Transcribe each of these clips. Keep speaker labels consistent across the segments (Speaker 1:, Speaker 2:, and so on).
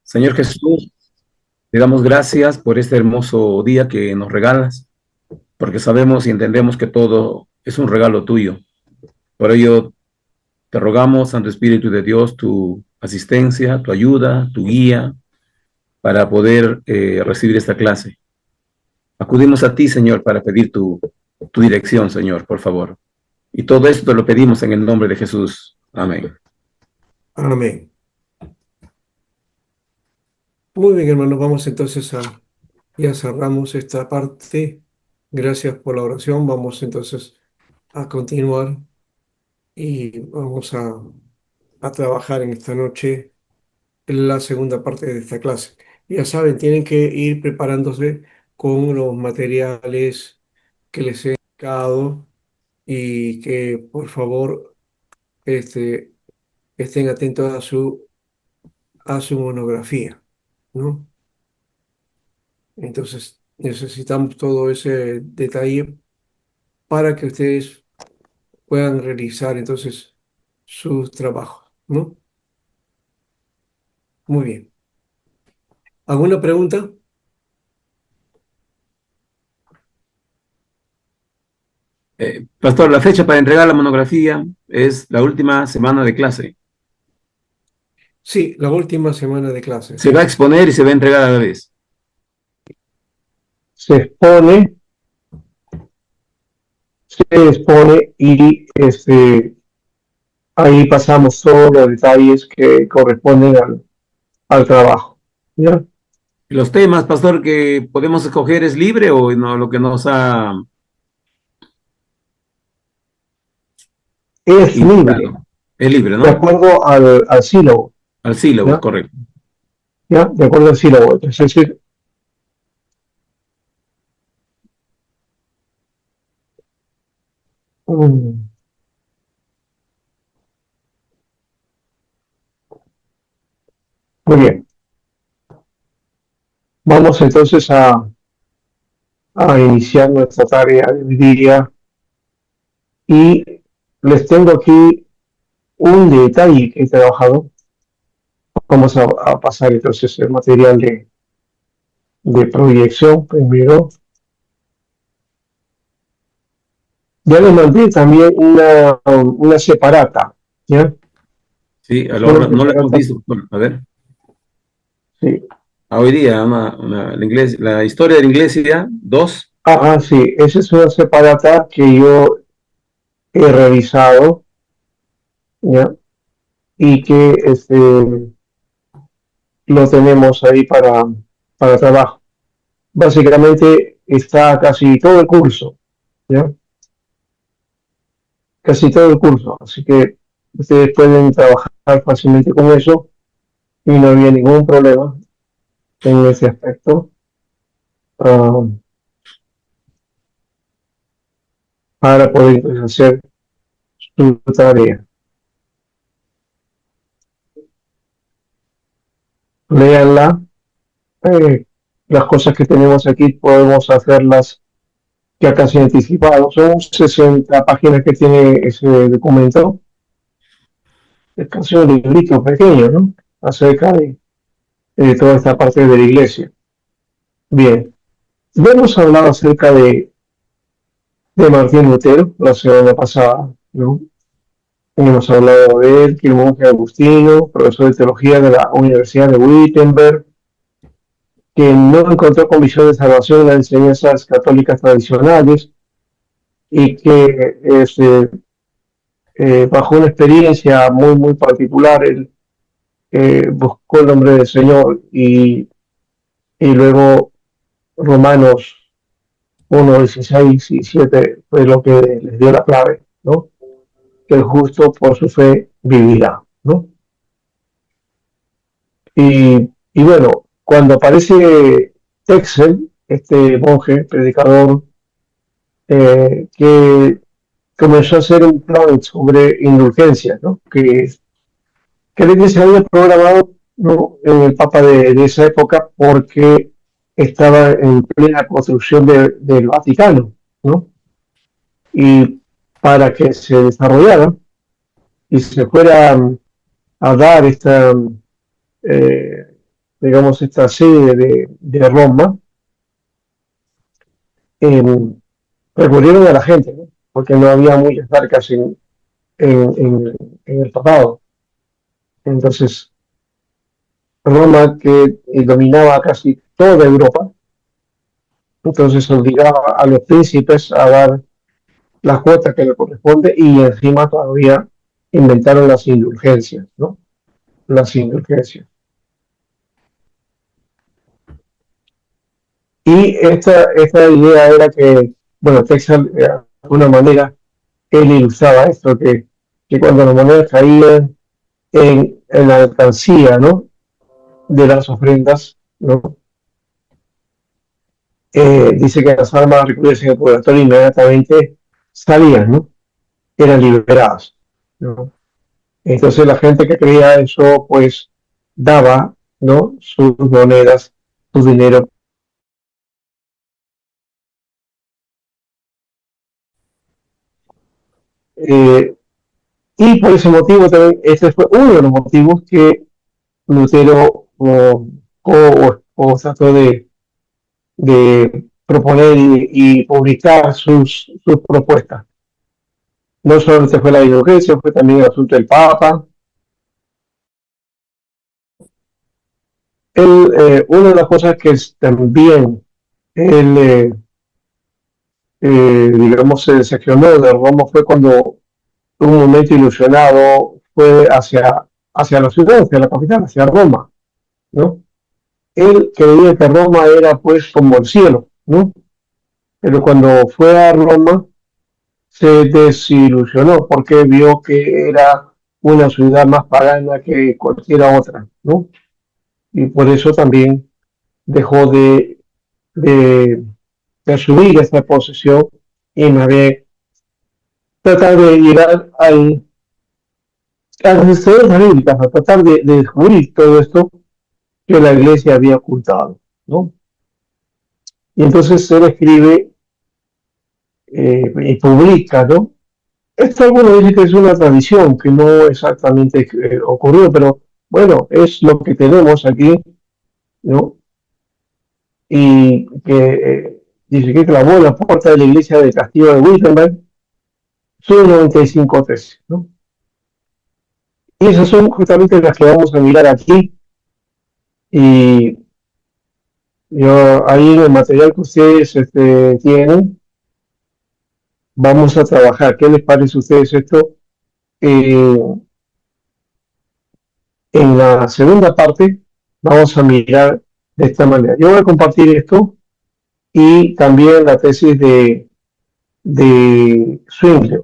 Speaker 1: Señor Jesús, te damos gracias por este hermoso día que nos regalas, porque sabemos y entendemos que todo es un regalo tuyo. Por ello, te rogamos, Santo Espíritu de Dios, tu asistencia, tu ayuda, tu guía, para poder recibir esta clase. Acudimos a ti, Señor, para pedir tu dirección, Señor, por favor. Y todo esto te lo pedimos en el nombre de Jesús. Amén.
Speaker 2: Amén. Muy bien, hermanos, vamos entonces ya cerramos esta parte. Gracias por la oración. Vamos entonces a continuar y vamos a trabajar en esta noche en la segunda parte de esta clase. Ya saben, tienen que ir preparándose con los materiales que les he indicado y que por favor este, estén atentos a su monografía, ¿no? Entonces, necesitamos todo ese detalle para que ustedes puedan realizar entonces sus trabajos, ¿no? Muy bien. ¿Alguna pregunta?
Speaker 1: Pastor, la fecha para entregar la monografía es la última semana de clase.
Speaker 2: Sí, la última semana de clases,
Speaker 1: Se va a
Speaker 2: sí.
Speaker 1: exponer y se va a entregar a la vez.
Speaker 3: se expone, se expone y ahí pasamos todos los detalles que corresponden al trabajo. ¿Ya?
Speaker 1: Los temas, pastor, que podemos escoger es libre o no, lo que nos ha
Speaker 3: Es libre,
Speaker 1: indicado. Es libre,
Speaker 3: de
Speaker 1: ¿no?
Speaker 3: acuerdo al sílabo,
Speaker 1: Al sílabo,
Speaker 3: ¿ya?
Speaker 1: correcto.
Speaker 3: ¿Ya? De acuerdo al sílabo. Entonces, mm, muy bien. Vamos entonces a iniciar nuestra tarea de hoy día y les tengo aquí un detalle que he trabajado. Vamos a pasar entonces el material de proyección primero. Ya le mandé también una separata, ¿ya?
Speaker 1: Sí, a
Speaker 3: Es
Speaker 1: la
Speaker 3: una
Speaker 1: hora, no lo hemos
Speaker 3: separata,
Speaker 1: visto. Bueno, a ver,
Speaker 3: sí.
Speaker 1: hoy día, la historia de la iglesia 2.
Speaker 3: Sí, esa es una separata que yo he revisado, ¿ya? Y que lo tenemos ahí para trabajo. Básicamente está casi todo el curso, ¿ya? Casi todo el curso, así que ustedes pueden trabajar fácilmente con eso y no había ningún problema en ese aspecto. Ah, para poder hacer su tarea. Léanla. eh, las cosas que tenemos aquí podemos hacerlas ya casi anticipados. Son 60 páginas que tiene ese documento. Es casi un librito pequeño, ¿no? Acerca de toda esta parte de la iglesia. Bien, ya hemos hablado acerca de Martín Lutero la semana pasada, ¿no? Hemos hablado de él, que el monje agustino, profesor de teología de la Universidad de Wittenberg, que no encontró convicción de salvación en las enseñanzas católicas tradicionales y que bajo una experiencia muy, muy particular, él buscó el nombre del Señor y luego Romanos 1:16 y 17 fue lo que les dio la clave, ¿no? Que el justo por su fe vivirá, ¿no? Y bueno, cuando aparece Texel, este monje, predicador, que comenzó a hacer un plan sobre indulgencias, ¿no? Que la iglesia había programado, ¿no? En el Papa de esa época porque estaba en plena construcción del Vaticano, ¿no? Y para que se desarrollara y se fuera a dar esta, eh, digamos, esta sede de Roma, eh, recurrieron a la gente, ¿no? Porque no había muchas barcas en, en, en el papado. Entonces, Roma, que dominaba casi toda Europa, entonces obligaba a los príncipes a dar la cuota que le corresponde y encima todavía inventaron las indulgencias, ¿no? Las indulgencias. Y esta idea era que, bueno, Texas, de alguna manera, él ilustraba esto, que cuando las monedas caían en la alcancía, ¿no? De las ofrendas, ¿no? Dice que las almas recluidas en el purgatorio inmediatamente salían, ¿no? Eran liberadas, ¿no? Entonces la gente que creía eso, pues, daba, ¿no? Sus monedas, su dinero. Eh, y por ese motivo también, ese fue uno de los motivos que Lutero o trató de proponer y publicar sus propuestas. No solamente fue la indulgencia, fue también el asunto del Papa. Una de las cosas que también él, digamos, se decepcionó de Roma fue cuando un momento ilusionado fue hacia la ciudad, hacia la capital, hacia Roma, ¿no? Él creía que Roma era pues como el cielo, ¿no? Pero cuando fue a Roma se desilusionó porque vio que era una ciudad más pagana que cualquiera otra, ¿no? Y por eso también dejó de, de asumir esta posesión y más bien tratar de llegar a las historias bíblicas, a tratar de descubrir todo esto que la iglesia había ocultado, ¿no? Y entonces él escribe y publica, ¿no? Esto algunos dicen que es una tradición, que no exactamente ocurrió, pero bueno, es lo que tenemos aquí, ¿no? Y que dice que clavó en la puerta de la iglesia del castillo de Wittenberg sus 95 tesis, ¿no? Y esas son justamente las que vamos a mirar aquí. Y yo ahí en el material que ustedes tienen, vamos a trabajar. ¿Qué les parece a ustedes esto? Eh, en la segunda parte vamos a mirar de esta manera. Yo voy a compartir esto y también la tesis de Zwingli,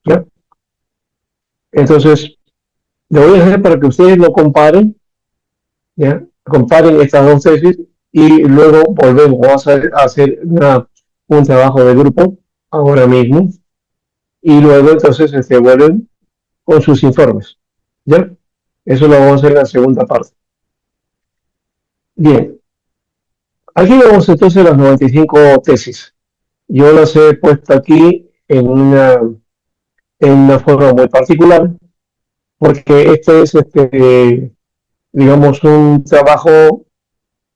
Speaker 3: ¿ya? Entonces, lo voy a hacer para que ustedes lo comparen, ¿ya? Comparen estas dos tesis y luego volvemos. Vamos a hacer un trabajo de grupo ahora mismo y luego entonces se vuelven con sus informes, ¿ya? Eso lo vamos a hacer en la segunda parte. Bien, aquí vemos entonces las 95 tesis. Yo las he puesto aquí en una forma muy particular, porque esto es, digamos, un trabajo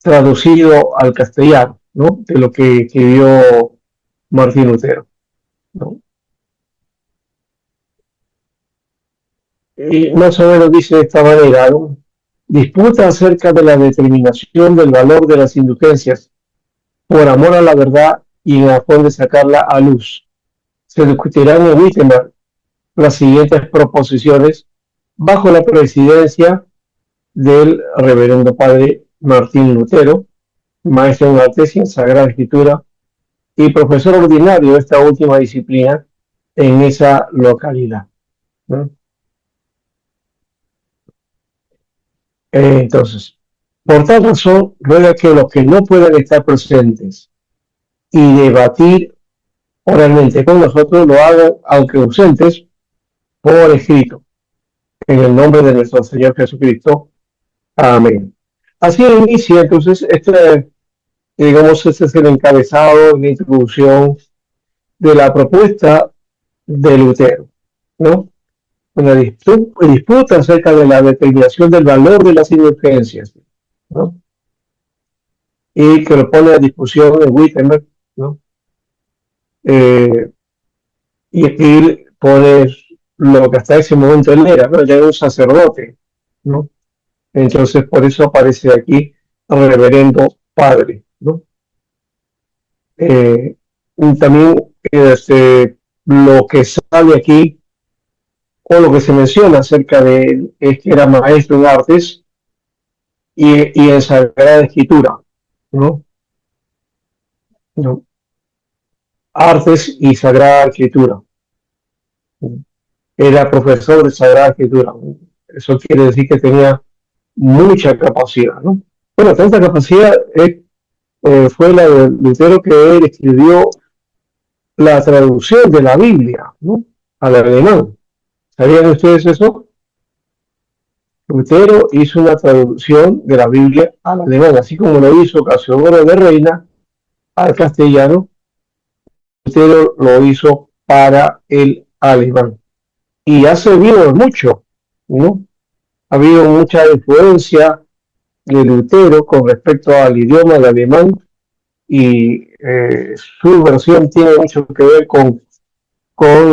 Speaker 3: traducido al castellano, ¿no? De lo que escribió Martín Lutero, ¿no? Y más o menos dice de esta manera, ¿no? Disputa acerca de la determinación del valor de las indulgencias por amor a la verdad y en afán de sacarla a luz. Se discutirán en Wittenberg las siguientes proposiciones bajo la presidencia del reverendo padre Martín Lutero, maestro en la tesis en Sagrada Escritura y profesor ordinario de esta última disciplina en esa localidad, ¿no? Entonces, por tal razón, ruega que los que no puedan estar presentes y debatir oralmente con nosotros lo hagan, aunque ausentes, por escrito, en el nombre de nuestro Señor Jesucristo. Amén. Así inicia entonces digamos, este es el encabezado, la introducción de la propuesta de Lutero, ¿no? Una disputa acerca de la determinación del valor de las indulgencias, ¿no? y que lo pone a discusión de Wittenberg, ¿no? Y aquí pone lo que hasta ese momento él era, ¿no? Ya era un sacerdote, ¿no? Entonces, por eso aparece aquí reverendo padre, ¿no? Y también lo que sale aquí, o lo que se menciona acerca de él, es que era maestro en artes y en Sagrada Escritura, ¿no? ¿No? Artes y Sagrada Escritura. Era profesor de Sagrada Escritura. Eso quiere decir que tenía mucha capacidad, ¿no? Bueno, tanta capacidad fue la de Lutero, que él escribió la traducción de la Biblia, ¿no? Al alemán. ¿Sabían ustedes eso? Lutero hizo una traducción de la Biblia al alemán, así como lo hizo Casiodoro de Reina al castellano. Lutero lo hizo para el alemán y ha servido mucho, ¿no? Ha habido mucha influencia de Lutero con respecto al idioma del alemán, y su versión tiene mucho que ver con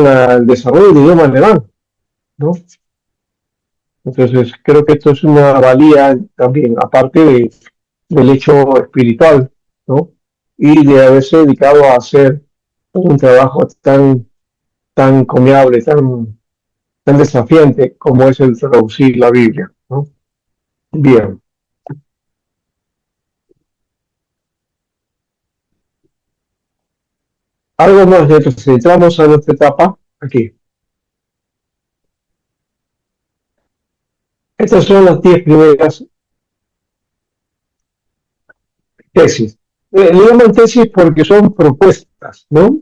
Speaker 3: el desarrollo del idioma alemán, ¿no? Entonces creo que esto es una valía también, aparte del hecho espiritual, ¿no? Y de haberse dedicado a hacer un trabajo tan encomiable, tan desafiante como es el traducir la Biblia, ¿no? Bien. Algo más de esto. Si entramos a nuestra etapa, aquí. Estas son las 10 primeras tesis. Le llaman tesis porque son propuestas, ¿no?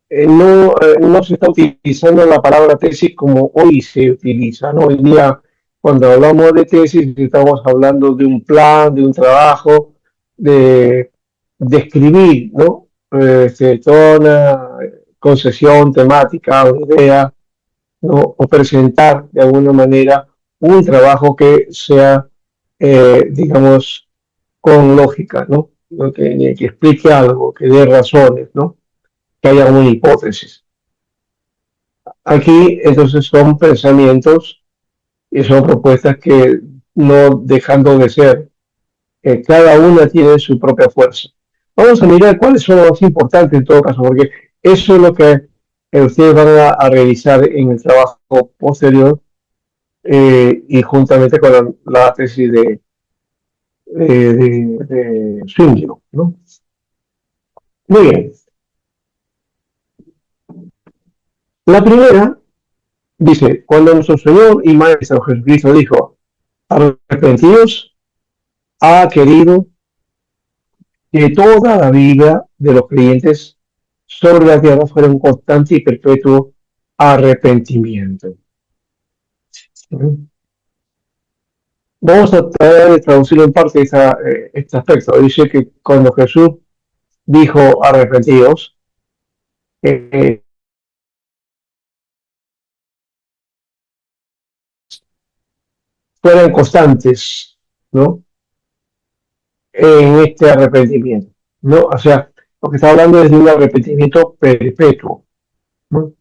Speaker 3: No se está utilizando la palabra tesis como hoy se utiliza, ¿no? Hoy día, cuando hablamos de tesis, estamos hablando de un plan, de un trabajo, de escribir, ¿no? Toda una concesión temática, una idea, ¿no? O presentar de alguna manera un trabajo que sea, digamos, con lógica, ¿no? Que explique algo, que dé razones, ¿no? Que haya una hipótesis. Aquí entonces son pensamientos y son propuestas que, no dejando de ser, cada una tiene su propia fuerza. Vamos a mirar cuáles son las más importantes en todo caso, porque eso es lo que ustedes van a realizar en el trabajo posterior, y juntamente con la tesis de Zwinglio, ¿no? Muy bien. La primera dice: cuando nuestro Señor y Maestro Jesucristo dijo, arrepentidos, ha querido que toda la vida de los creyentes sobre la tierra fuera un constante y perpetuo arrepentimiento. Vamos a tratar de traducirlo en parte este aspecto. Dice que cuando Jesús dijo arrepentidos, fueran constantes, ¿no? En este arrepentimiento, ¿no? O sea, lo que está hablando es de un arrepentimiento perpetuo, ¿no?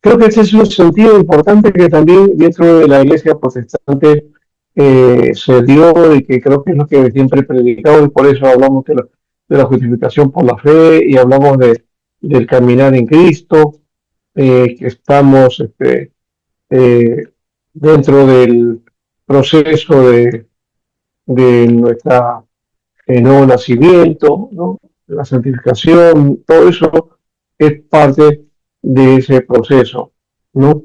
Speaker 3: Creo que ese es un sentido importante que también dentro de la iglesia protestante se dio, y que creo que es lo que siempre he predicado, y por eso hablamos de la justificación por la fe, y hablamos del caminar en Cristo, que estamos eh, dentro del proceso de nuestra nuevo nacimiento, ¿no? La santificación, todo eso es parte de ese proceso, ¿no?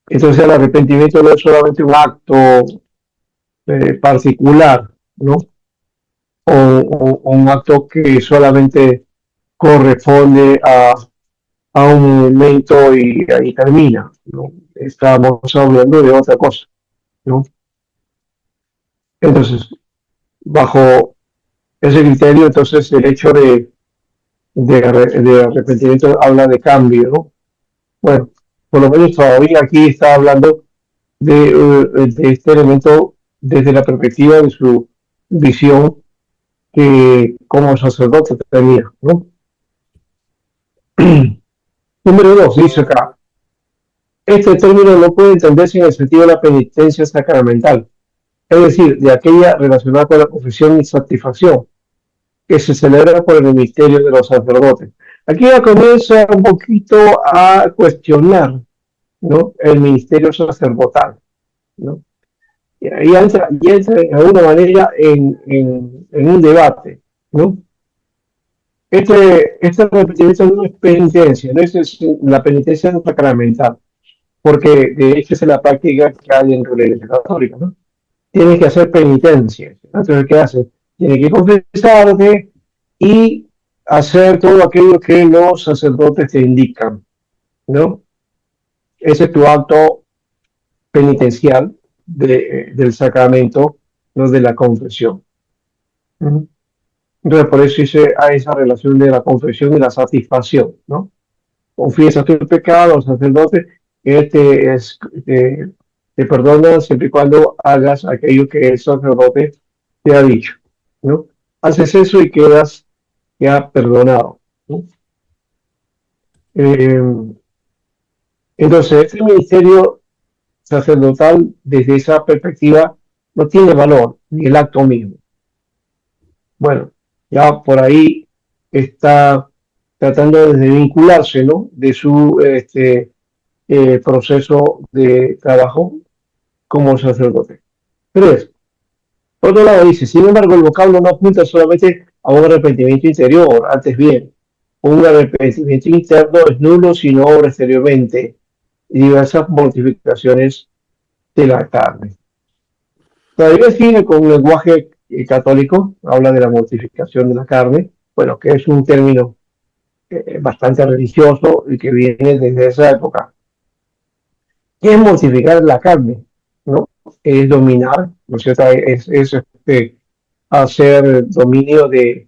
Speaker 3: Entonces el arrepentimiento no es solamente un acto particular, ¿no? O un acto que solamente corresponde a un momento y ahí termina, ¿no? Estamos hablando de otra cosa, ¿no? Entonces, bajo ese criterio, entonces el hecho de arrepentimiento habla de cambio, ¿no? Bueno, por lo menos todavía aquí está hablando de este elemento desde la perspectiva de su visión que como sacerdote tenía, ¿no? Número 2, dice acá, este término no puede entenderse en el sentido de la penitencia sacramental, es decir, de aquella relacionada con la confesión y satisfacción, que se celebra por el ministerio de los sacerdotes. Aquí ya comienza un poquito a cuestionar, ¿no?, el ministerio sacerdotal, ¿no? Y ahí entra de alguna manera en un debate, ¿no? Este arrepentimiento no es penitencia, no es la penitencia no sacramental, porque de hecho es la práctica que hay dentro de la Iglesia Católica, ¿no? Tienes que hacer penitencia. Entonces, ¿qué haces? Tienes que confesarte y hacer todo aquello que los sacerdotes te indican, ¿no? Ese es tu acto penitencial del sacramento, no de la confesión. Entonces, por eso hay esa relación de la confesión y la satisfacción, ¿no? Confiesas tu pecado al sacerdote, que te perdona siempre y cuando hagas aquello que el sacerdote te ha dicho, ¿no? Haces eso y quedas ya perdonado, ¿no? Eh, entonces, este ministerio sacerdotal, desde esa perspectiva, no tiene valor, ni el acto mismo. Bueno, ya por ahí está tratando de vincularse, ¿no?, de su proceso de trabajo como sacerdote. Tres, por otro lado dice, sin embargo, el vocablo no apunta solamente a un arrepentimiento interior, antes bien, un arrepentimiento interno es nulo si no obra exteriormente y diversas mortificaciones de la carne. Todavía sigue con un lenguaje católico, habla de la mortificación de la carne, bueno, que es un término bastante religioso y que viene desde esa época. ¿Qué es mortificar la carne? ¿No? Es dominar, ¿no es cierto? Hacer dominio de,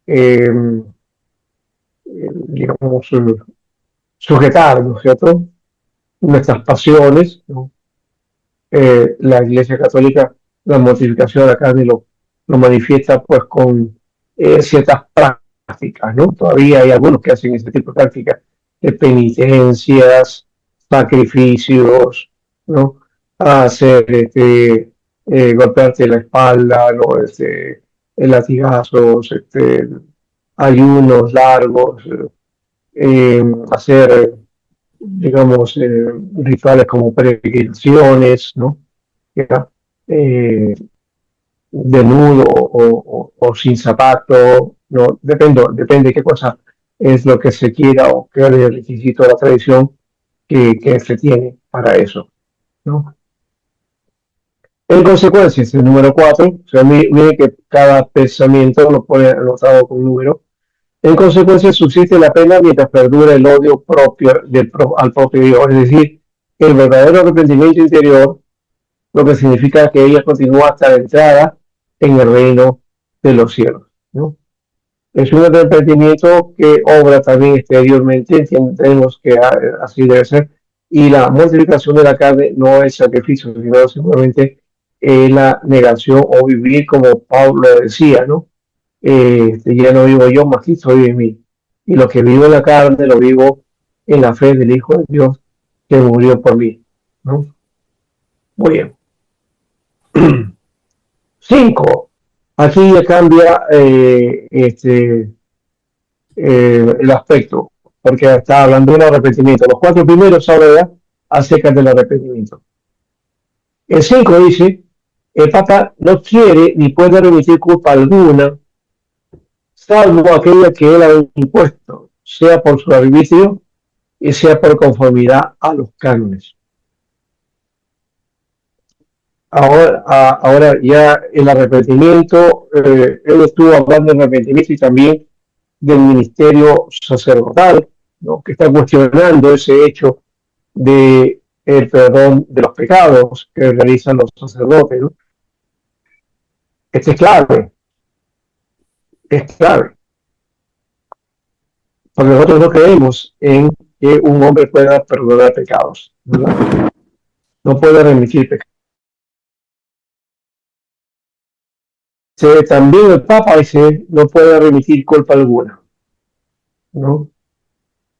Speaker 3: eh, digamos, sujetar, ¿no es cierto?, nuestras pasiones, ¿no? La Iglesia Católica, la mortificación de la carne lo manifiesta pues con ciertas prácticas, ¿no? Todavía hay algunos que hacen ese tipo de prácticas, de penitencias, sacrificios, ¿no? Hacer, golpearte la espalda, ¿no? Latigazos, ayunos largos, hacer, digamos, rituales como peregrinaciones, ¿no? ¿Ya? Eh, Desnudo o sin zapato, ¿no? Depende de qué cosa es lo que se quiera o qué es el requisito de la tradición que se tiene para eso, ¿no? En consecuencia, el número 4, o sea, mire que cada pensamiento lo pone anotado con un número. En consecuencia, subsiste la pena mientras perdura el odio propio al propio Dios, es decir, el verdadero arrepentimiento interior, lo que significa que ella continúa hasta la entrada en el reino de los cielos, ¿no? Es un arrepentimiento que obra también exteriormente, entendemos que así debe ser, y la mortificación de la carne no es sacrificio, sino simplemente la negación o vivir como Pablo decía, ¿no? Ya no vivo yo, más Cristo vive en mí. Y lo que vivo en la carne lo vivo en la fe del Hijo de Dios que murió por mí, ¿no? Muy bien. 5. Aquí ya cambia el aspecto, porque está hablando del arrepentimiento. Los 4 primeros habla acerca del arrepentimiento. El 5 dice, el Papa no quiere ni puede remitir culpa alguna, salvo aquella que él ha impuesto, sea por su arbitrio y sea por conformidad a los cánones. Ahora ya el arrepentimiento, él estuvo hablando del arrepentimiento y también del ministerio sacerdotal, ¿no?, que está cuestionando ese hecho de el perdón de los pecados que realizan los sacerdotes, ¿no? Este es clave, porque nosotros no creemos en que un hombre pueda perdonar pecados, ¿verdad? No puede remitir pecados. También el Papa ese no puede remitir culpa alguna, ¿no?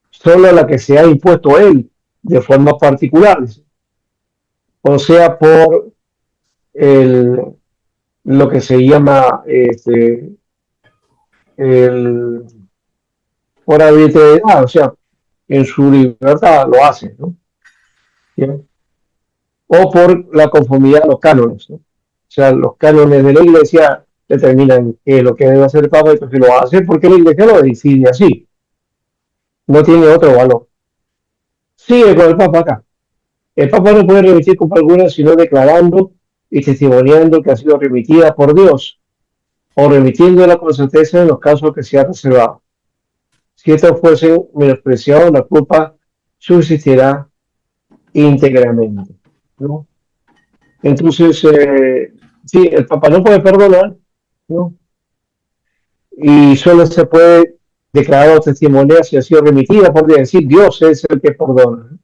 Speaker 3: Solo la que se ha impuesto él de forma particular, o sea, por el, lo que se llama el, por arbitrariedad, o sea, en su libertad lo hace, ¿no? ¿Ya? O por la conformidad a los cánones, ¿no? O sea, los cánones de la iglesia determinan qué es lo que debe hacer el Papa y por qué lo va a hacer, porque la iglesia lo decide así, no tiene otro valor. Sigue con el Papa acá. El Papa no puede remitir culpa alguna sino declarando y testimoniando que ha sido remitida por Dios o remitiéndola con certeza en los casos que se ha reservado. Si estos fuesen menospreciados, la culpa subsistirá íntegramente, ¿no? Entonces, sí, el Papa no puede perdonar, ¿no? Y solo se puede declarar o testimoniar si ha sido remitida por Dios, es decir, Dios es el que perdona, ¿no?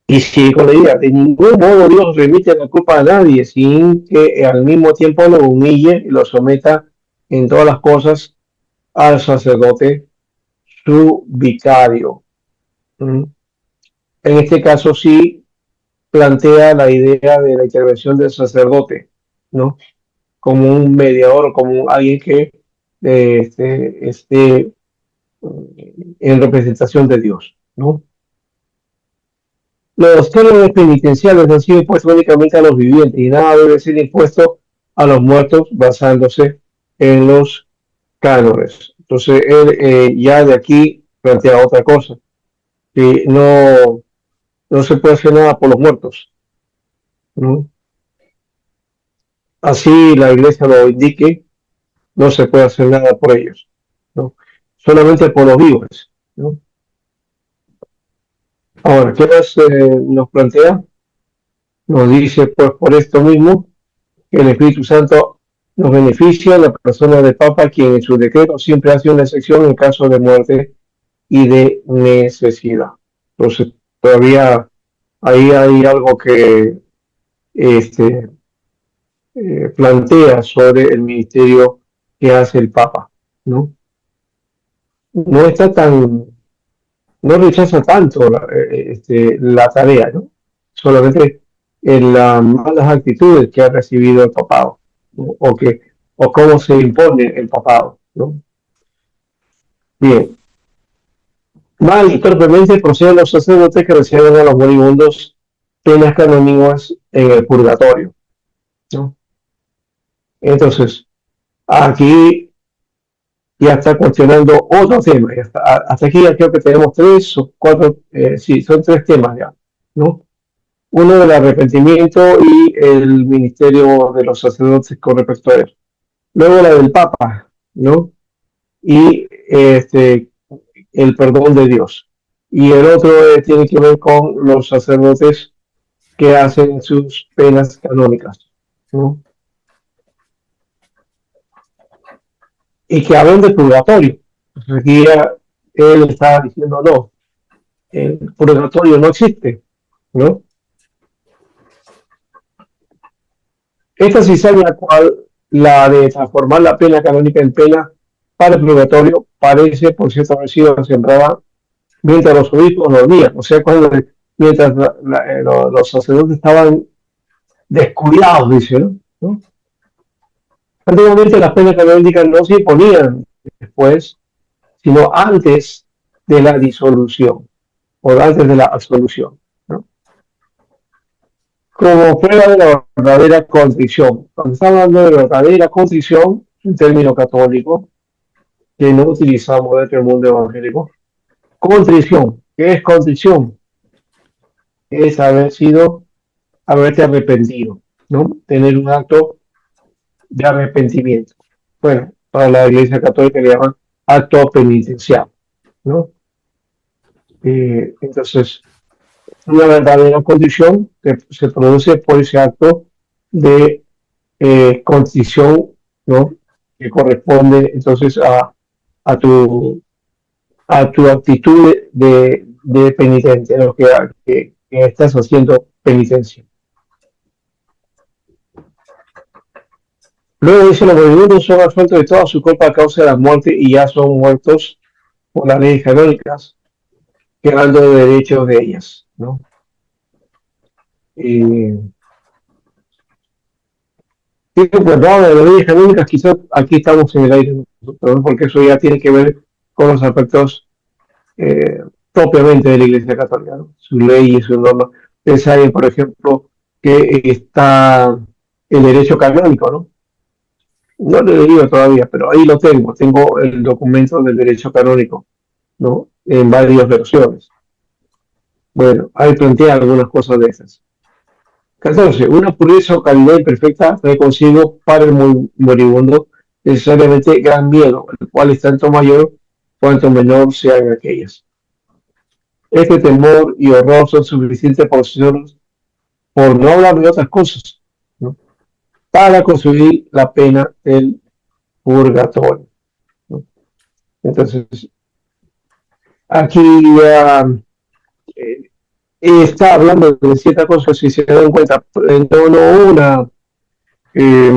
Speaker 3: Y si con la idea, de ningún modo Dios remite la culpa a nadie sin que al mismo tiempo lo humille y lo someta en todas las cosas al sacerdote, su vicario. ¿Mm? En este caso sí plantea la idea de la intervención del sacerdote, ¿no? Como un mediador, como alguien que esté en representación de Dios, ¿no? Los cánones penitenciales han sido impuestos únicamente a los vivientes y nada debe ser impuesto a los muertos basándose en los cánones. Entonces, él ya de aquí plantea otra cosa, que no se puede hacer nada por los muertos, ¿no? Así la iglesia lo indique, no se puede hacer nada por ellos, ¿no? Solamente por los vivos, ¿no? Ahora, ¿qué más nos plantea? Nos dice, pues por esto mismo, que el Espíritu Santo nos beneficia en la persona del Papa, quien en su decreto siempre hace una excepción en caso de muerte y de necesidad. Entonces, todavía ahí hay algo que este, plantea sobre el ministerio que hace el Papa, ¿no? No está tan, no rechaza tanto la tarea, ¿no? Solamente en las malas actitudes que ha recibido el papado, ¿no? O cómo se impone el papado, ¿no? Bien, mal y torpemente proceden los sacerdotes que reciben a los moribundos penas canónicas en el purgatorio, ¿no? Entonces, aquí ya está cuestionando otro tema. Hasta aquí ya creo que tenemos tres o cuatro, sí, son tres temas ya, ¿no? Uno del arrepentimiento y el ministerio de los sacerdotes con respecto a eso. Luego la del Papa, ¿no? Y el perdón de Dios. Y el otro tiene que ver con los sacerdotes que hacen sus penas canónicas, ¿no? Y que hablan de purgatorio. Aquí ya él estaba diciendo, no, el purgatorio no existe, ¿no? Esta cizaña, cual la de transformar la pena canónica en pena para el purgatorio, parece, por cierto, haber sido sembrada mientras los obispos dormían. O sea, mientras los sacerdotes estaban descuidados, dice, ¿no? Antiguamente las penas canónicas no se imponían después, sino antes de la disolución o antes de la absolución, ¿no? Como prueba de la verdadera contrición. Cuando estamos hablando de verdadera contrición, un término católico que no utilizamos dentro del mundo evangélico, contrición. ¿Qué es contrición? Es haberte arrepentido, ¿no? Tener un acto de arrepentimiento. Bueno, para la Iglesia Católica le llaman acto penitencial, ¿no? Entonces, una verdadera condición que se produce por ese acto de contrición, ¿no? Que corresponde entonces a tu, a tu actitud de penitente, ¿no? Que estás haciendo penitencia. Luego dice, los moribundos son absueltos de toda su culpa a causa de la muerte y ya son muertos por las leyes canónicas, quedando de derechos de ellas, ¿no? Y sí, pues no, de las leyes canónicas, quizás aquí estamos en el aire, ¿no? Porque eso ya tiene que ver con los aspectos eh, propiamente de la Iglesia Católica, ¿no? Su ley y su norma. Ustedes saben, por ejemplo, que está el derecho canónico, ¿no? No lo he leído todavía, pero ahí lo tengo. Tengo el documento del derecho canónico, ¿no? En varias versiones. Bueno, ahí plantea algunas cosas de esas. 14. Una pureza o calidad imperfecta trae consigo para el moribundo necesariamente gran miedo, el cual es tanto mayor cuanto menor sean aquellas. Este temor y horror son suficientes por no hablar de otras cosas, ¿no? Para construir la pena del purgatorio, ¿no? Entonces, aquí ya está hablando de ciertas cosas, si se dan cuenta, no eh,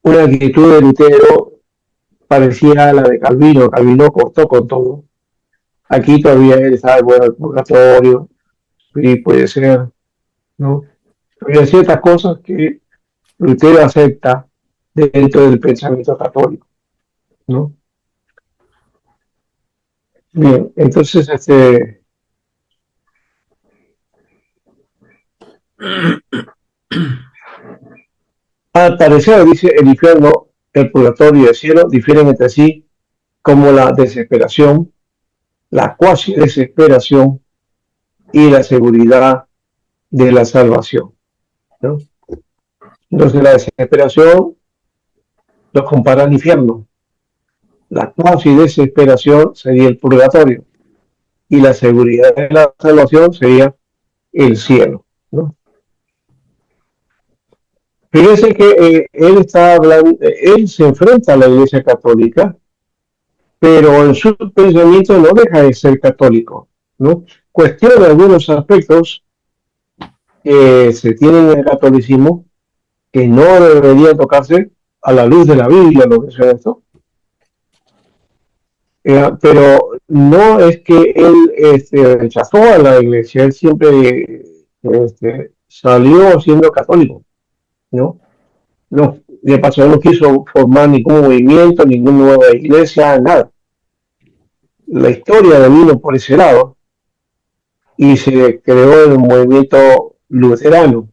Speaker 3: una actitud de Lutero parecía a la de Calvino. Calvino cortó con todo. Aquí todavía él está bueno el purgatorio, y puede ser, ¿no? Había ciertas cosas que Lutero acepta dentro del pensamiento católico, ¿no? Bien, entonces, al parecer, dice, el infierno, el purgatorio y el cielo difieren entre sí como la desesperación, la cuasi desesperación y la seguridad de la salvación, ¿no? Entonces, la desesperación lo compara al infierno, la cuasi desesperación sería el purgatorio y la seguridad de la salvación sería el cielo, ¿no? Fíjese que él está hablando, él se enfrenta a la Iglesia Católica, pero en su pensamiento no deja de ser católico, ¿no? Cuestiona algunos aspectos que se tienen en el catolicismo que no deberían tocarse a la luz de la Biblia, lo que sea esto. Pero no es que él rechazó a la iglesia, él siempre salió siendo católico, ¿no? No, de paso no quiso formar ningún movimiento, ninguna nueva iglesia, nada. La historia vino por ese lado y se creó el movimiento luterano.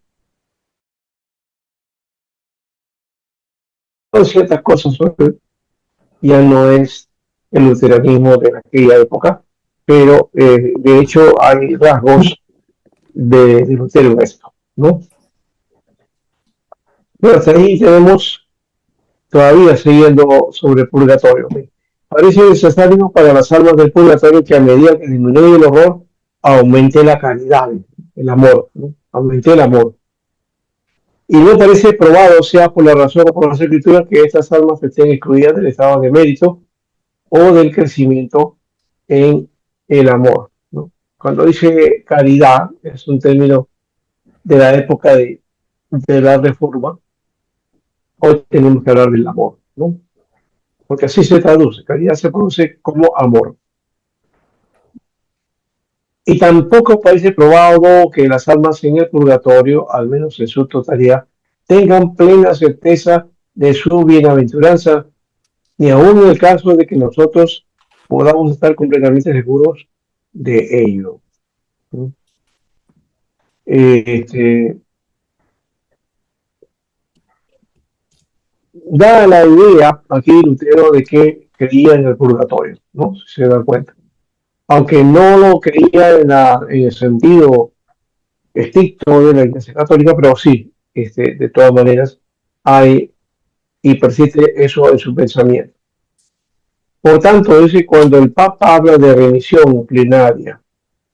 Speaker 3: Son ciertas cosas ya no es el luteranismo de aquella época, pero de hecho hay rasgos de Lutero en esto, ¿no? Pero hasta ahí tenemos todavía siguiendo sobre el purgatorio. ¿Sí? Parece necesario para las almas del purgatorio que a medida que disminuye el horror, aumente la caridad, el amor, ¿no? Aumente el amor. Y no parece probado, sea por la razón o por las escrituras, que estas almas estén excluidas del estado de mérito o del crecimiento en el amor, ¿no? Cuando dice caridad, es un término de la época de la Reforma. Hoy tenemos que hablar del amor, ¿no? Porque así se traduce, caridad se produce como amor. Y tampoco parece probado que las almas en el purgatorio, al menos en su totalidad, tengan plena certeza de su bienaventuranza, ni aun en el caso de que nosotros podamos estar completamente seguros de ello, ¿no? Este, da la idea aquí Lutero de que creía en el purgatorio, ¿no? Si se dan cuenta. Aunque no lo creía en el sentido estricto de la Iglesia Católica, pero sí, de todas maneras, hay y persiste eso en su pensamiento. Por tanto, es que cuando el Papa habla de remisión plenaria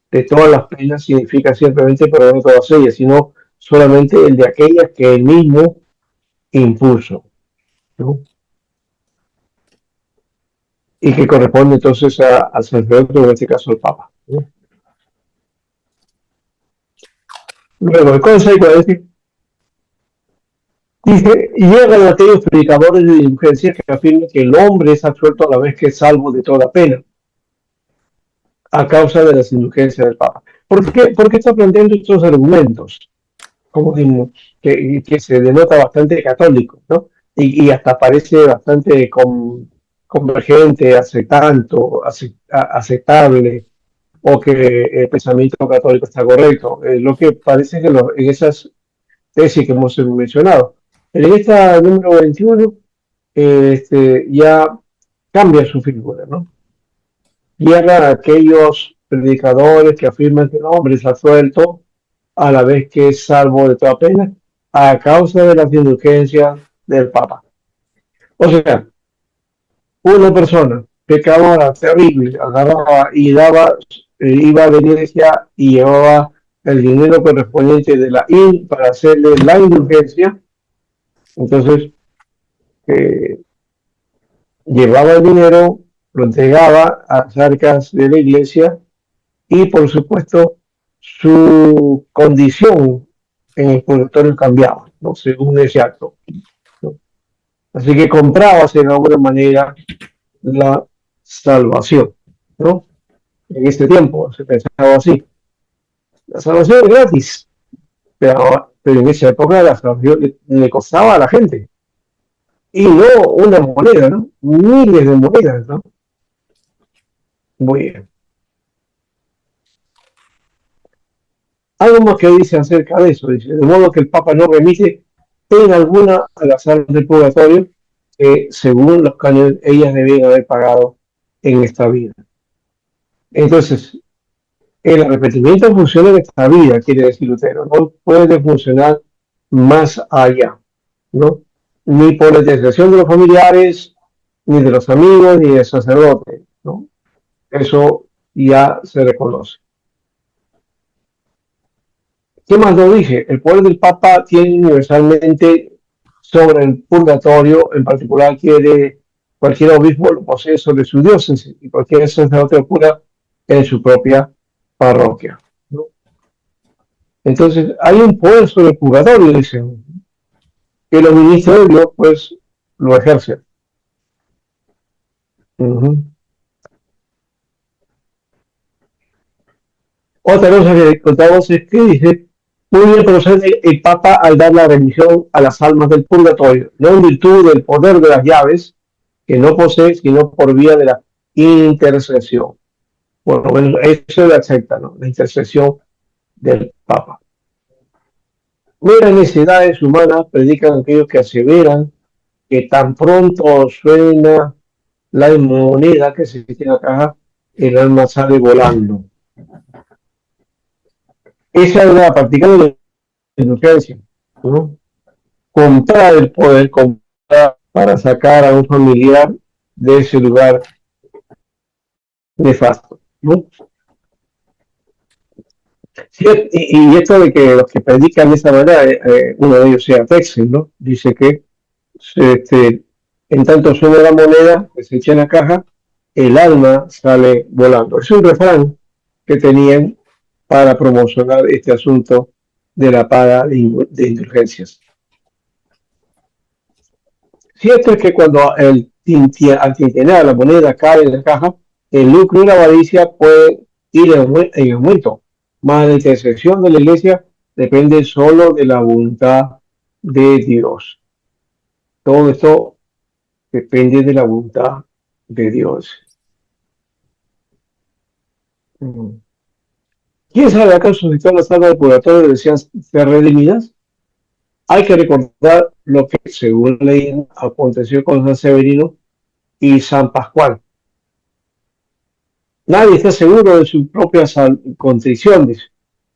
Speaker 3: de todas las penas, significa simplemente perdonar todas ellas, sino solamente el de aquellas que él mismo impuso, ¿no? Y que corresponde entonces al sacerdote, en este caso al Papa, ¿no? Luego, el consejo es decir, Dice, y llegan aquellos predicadores de indulgencia que afirman que el hombre es absuelto a la vez que es salvo de toda pena, a causa de las indulgencias del Papa. ¿Por qué está planteando estos argumentos? Como digo, que se denota bastante católico, ¿no? Y hasta parece bastante convergente, aceptable, o que el pensamiento católico está correcto. Lo que parece que en esas tesis que hemos mencionado. En esta número 21 ya cambia su figura, ¿no? Llegan aquellos predicadores que afirman que el hombre es absuelto a la vez que es salvo de toda pena a causa de las indulgencias del Papa. O sea, una persona pecadora terrible agarraba y daba, iba a la iglesia y llevaba el dinero correspondiente de la IN para hacerle la indulgencia. Entonces, eh, llevaba el dinero, lo entregaba a las arcas de la iglesia y, por supuesto, su condición en el purgatorio cambiaba, ¿no? Según ese acto, ¿no? Así que comprabas de alguna manera la salvación, ¿no? En este tiempo se pensaba así. La salvación es gratis, pero en esa época la salvación le costaba a la gente. Y no una moneda, ¿no? Miles de monedas, ¿no? Muy bien. Algo más que dice acerca de eso, dice, de modo que el Papa no remite en alguna a las almas del purgatorio que según los cánones ellas debían haber pagado en esta vida. Entonces, el arrepentimiento funciona en esta vida, quiere decir Lutero, no puede funcionar más allá, ¿no? Ni por la intercesión de los familiares, ni de los amigos, ni del sacerdote, ¿no? Eso ya se reconoce. ¿Qué más lo dije? El poder del Papa tiene universalmente sobre el purgatorio, en particular quiere cualquier obispo lo posee sobre su diócesis y cualquier sacerdote o cura en su propia parroquia, ¿no? Entonces, hay un poder sobre el purgatorio, dicen, que los ministros de Dios, pues, lo ejercen. Otra cosa que contamos es que dice, muy bien procede el Papa al dar la remisión a las almas del purgatorio, no en virtud del poder de las llaves, que no posee, sino por vía de la intercesión. Bueno, eso lo acepta, ¿no? La intercesión del Papa. Meras necesidades humanas predican aquellos que aseveran que tan pronto suena la moneda que se tiene acá, el alma sale volando. Esa es la práctica de la indulgencia, ¿no? Comprar el poder, comprar para sacar a un familiar de ese lugar nefasto, ¿no? Sí, y esto de que los que predican de esta manera, uno de ellos sea Texel, ¿no? Dice que en tanto suena la moneda que se echa en la caja, el alma sale volando. Es un refrán que tenían para promocionar este asunto de la paga de indulgencias. Cierto es que cuando al tintinear la moneda cae en la caja, el lucro y la avaricia pueden ir en aumento. Más la intercesión de la iglesia depende solo de la voluntad de Dios. Todo esto depende de la voluntad de Dios. ¿Quién sabe acaso si todas las almas del purgatorio desean ser redimidas? Hay que recordar lo que, según leí, aconteció con San Severino y San Pascual. Nadie está seguro de su propia contrición, dice,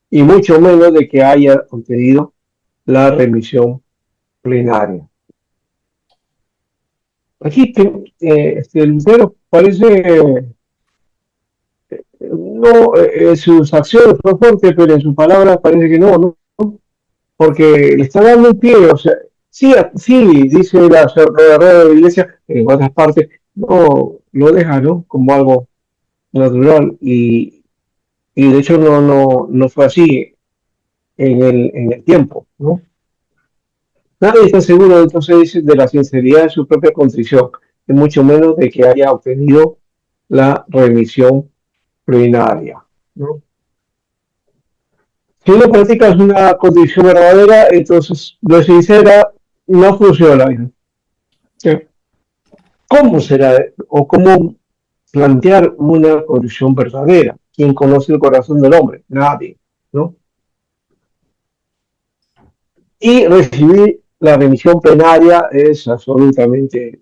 Speaker 3: y mucho menos de que haya obtenido la remisión plenaria. Aquí Lutero parece, no, sus acciones fue fuerte, pero en sus palabras parece que no, porque le está dando un pie, o sea, sí, sí dice la rueda de la iglesia, en otras partes, no, lo deja, ¿no? Como algo natural, y de hecho no fue así en el tiempo, ¿no? Nadie está seguro entonces de la sinceridad de su propia contrición, y mucho menos de que haya obtenido la remisión plenaria, ¿no? Si no practicas una condición verdadera, entonces lo sincera no funciona. ¿Sí? ¿Cómo será o cómo plantear una condición verdadera? ¿Quién conoce el corazón del hombre? Nadie, ¿no? Y recibir la remisión plenaria es absolutamente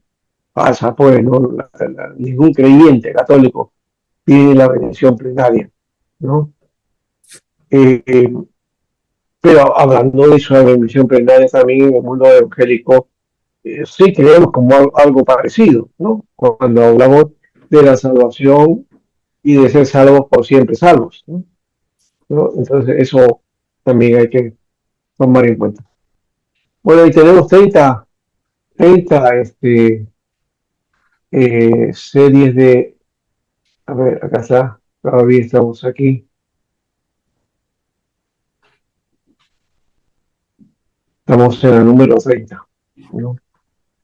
Speaker 3: falsa, pues, ¿no? Ningún creyente católico tiene la remisión plenaria, ¿no? Eh, pero hablando de eso, la remisión plenaria también en el mundo evangélico, sí creemos como algo parecido, ¿no? Cuando hablamos de la salvación y de ser salvos por siempre salvos, ¿no? ¿No? Entonces eso también hay que tomar en cuenta. Bueno, y tenemos 30 series de, a ver, acá está, todavía estamos aquí, estamos en el número 30, ¿no?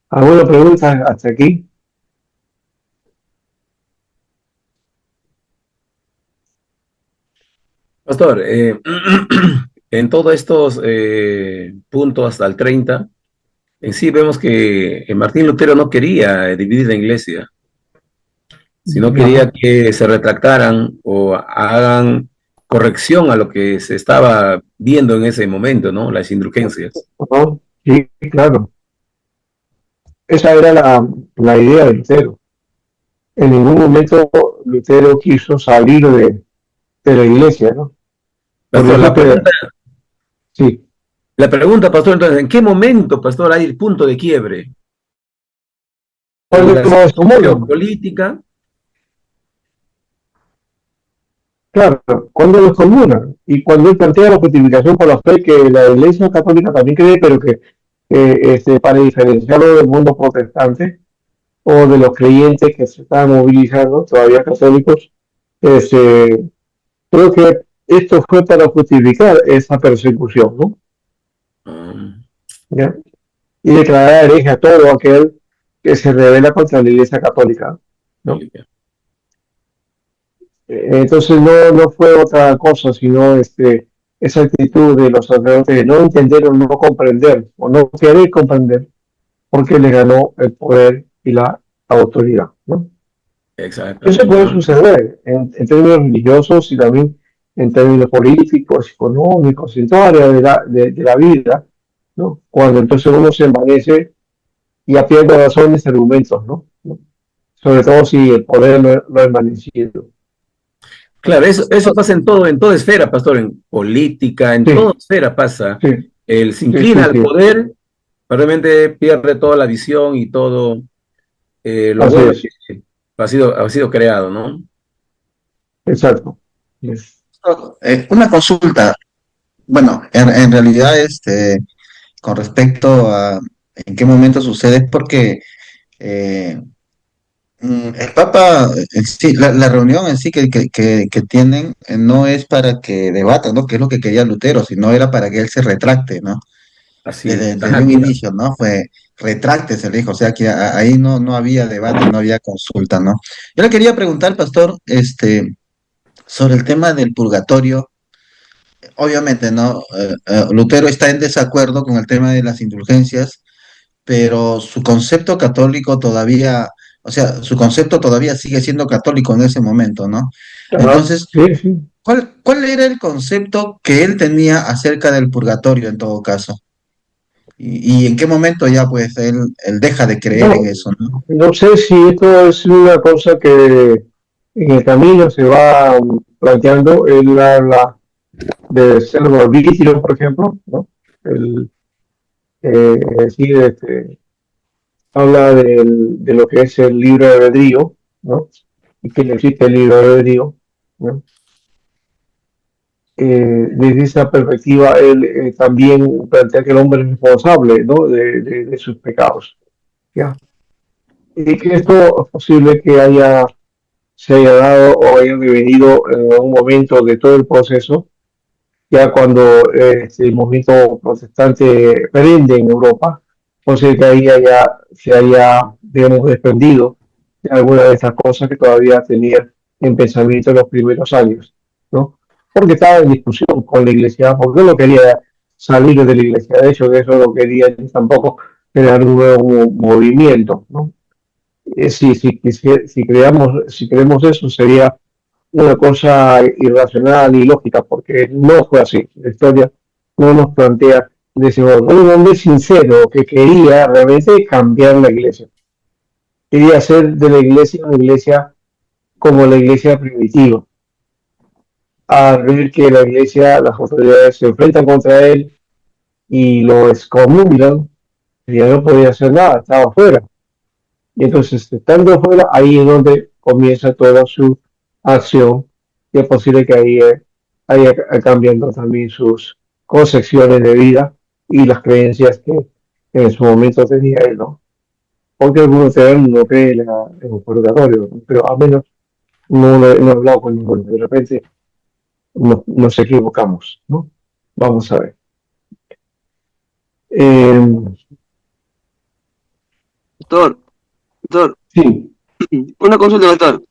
Speaker 3: ¿Alguna pregunta hasta aquí?
Speaker 1: Pastor, en todos estos puntos hasta el 30, en sí vemos que Martín Lutero no quería dividir la iglesia, sino
Speaker 3: Ajá,
Speaker 1: quería que se retractaran o hagan corrección a lo que se estaba viendo en ese momento, ¿no? Las indulgencias.
Speaker 3: ajá, sí, claro. Esa era la idea de Lutero. En ningún momento Lutero quiso salir de la iglesia, ¿no? Por
Speaker 1: Pastor,
Speaker 3: eso que, sí,
Speaker 1: pastor, entonces, ¿en qué momento, pastor, hay el punto de quiebre? ¿En
Speaker 3: cuando
Speaker 1: la
Speaker 3: los
Speaker 1: situación
Speaker 3: comunan,
Speaker 1: política?
Speaker 3: claro, cuando los comunan, y cuando él plantea la justificación por la fe que la iglesia católica también cree, pero que para diferenciarlo del mundo protestante o de los creyentes que se están movilizando, todavía católicos, este, creo que esto fue para justificar esa persecución, ¿no?
Speaker 1: Mm,
Speaker 3: ¿Ya? Y declarar hereje a todo aquel que se revela contra la Iglesia Católica, ¿no? Entonces no fue otra cosa, sino esa actitud de los sacerdotes de no entender o no comprender, o no querer comprender, porque le ganó el poder y la autoridad, ¿no? Eso
Speaker 1: exactamente,
Speaker 3: puede
Speaker 1: ¿no?
Speaker 3: suceder en términos religiosos y también en términos políticos, económicos, en toda área de la vida, ¿no? Cuando entonces uno se envanece y pierde razones y argumentos, ¿no? Sobre todo si el poder lo ha envanecido.
Speaker 1: Claro, eso pasa en toda esfera, pastor, en política, en toda
Speaker 3: Sí,
Speaker 1: esfera pasa.
Speaker 3: sí,
Speaker 1: Él se
Speaker 3: sí,
Speaker 1: inclina
Speaker 3: sí,
Speaker 1: al
Speaker 3: sí,
Speaker 1: poder, realmente pierde toda la visión y todo lo
Speaker 3: así
Speaker 1: bueno
Speaker 3: es,
Speaker 1: que ha sido creado, ¿no?
Speaker 3: exacto. Sí.
Speaker 4: Una consulta, bueno, en realidad, con respecto a en qué momento sucede, es porque eh, el Papa, en sí, la reunión en sí que tienen no es para que debatan, ¿no? Que es lo que quería Lutero, sino era para que él se retracte, ¿no?
Speaker 1: Así,
Speaker 4: Desde
Speaker 1: ajá,
Speaker 4: un
Speaker 1: claro,
Speaker 4: inicio, ¿no? Fue retracte, se le dijo, o sea que ahí no había debate, no había consulta, ¿no? Yo le quería preguntar, pastor, sobre el tema del purgatorio. Obviamente, ¿no? Lutero está en desacuerdo con el tema de las indulgencias, pero su concepto católico todavía, o sea, su concepto todavía sigue siendo católico en ese momento, ¿no?
Speaker 3: Ajá,
Speaker 4: Entonces,
Speaker 3: sí, sí.
Speaker 4: ¿cuál era el concepto que él tenía acerca del purgatorio en todo caso? Y en qué momento ya pues él deja de creer en
Speaker 3: No,
Speaker 4: eso, ¿no?
Speaker 3: no sé si esto es una cosa que en el camino se va planteando. Él habla de ser arbitrio, por ejemplo, ¿no? El, sí, habla de lo que es el libre albedrío, ¿no? Y que no existe el libre albedrío, ¿no? Desde esa perspectiva, él también plantea que el hombre es responsable, ¿no? De sus pecados, ¿ya? Y que esto es posible que se haya dado o haya devenido en un momento de todo el proceso ya cuando el movimiento protestante prende en Europa, entonces que ahí se haya, digamos, desprendido de alguna de esas cosas que todavía tenía en pensamiento en los primeros años, ¿no? Porque estaba en discusión con la iglesia, porque no quería salir de la iglesia, de hecho, que eso no quería tampoco crear un nuevo movimiento, ¿no? Si creemos eso, sería una cosa irracional y lógica, porque no fue así. La historia no nos plantea de ese modo. Un hombre sincero que quería realmente cambiar la iglesia. Quería hacer de la iglesia una iglesia como la iglesia primitiva. Al ver que la iglesia, las autoridades se enfrentan contra él y lo excomulgan, ya no podía hacer nada, estaba fuera. Y entonces, estando fuera, ahí es donde comienza toda su acción, y es posible que ahí vaya cambiando también sus concepciones de vida y las creencias que en su momento tenía él, ¿no? Porque algunos no creen en el purgatorio, ¿no? Pero al menos no he hablado con ninguno. De repente nos equivocamos, ¿no? Vamos a ver. Eh,
Speaker 5: Doctor, doctor,
Speaker 3: sí,
Speaker 5: una consulta, doctor.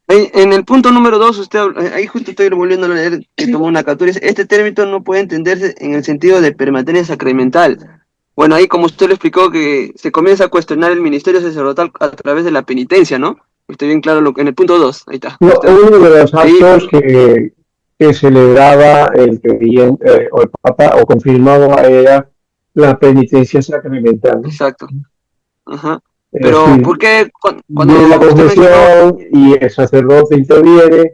Speaker 5: En el punto número 2, ahí justo estoy volviendo a leer, que tomó una captura, dice, este término no puede entenderse en el sentido de permanencia sacramental. Bueno, ahí como usted lo explicó, que se comienza a cuestionar el ministerio sacerdotal a través de la penitencia, ¿no? Está bien claro en el punto 2, ahí está.
Speaker 3: no, uno de los
Speaker 5: Ahí,
Speaker 3: actos que celebraba el creyente o el Papa o confirmaba era la penitencia sacramental, ¿no?
Speaker 5: exacto. Ajá.
Speaker 3: Es
Speaker 5: Pero,
Speaker 3: decir,
Speaker 5: ¿por qué cuando
Speaker 3: viene la
Speaker 5: usted mencionó,
Speaker 3: confesión y el sacerdote interviene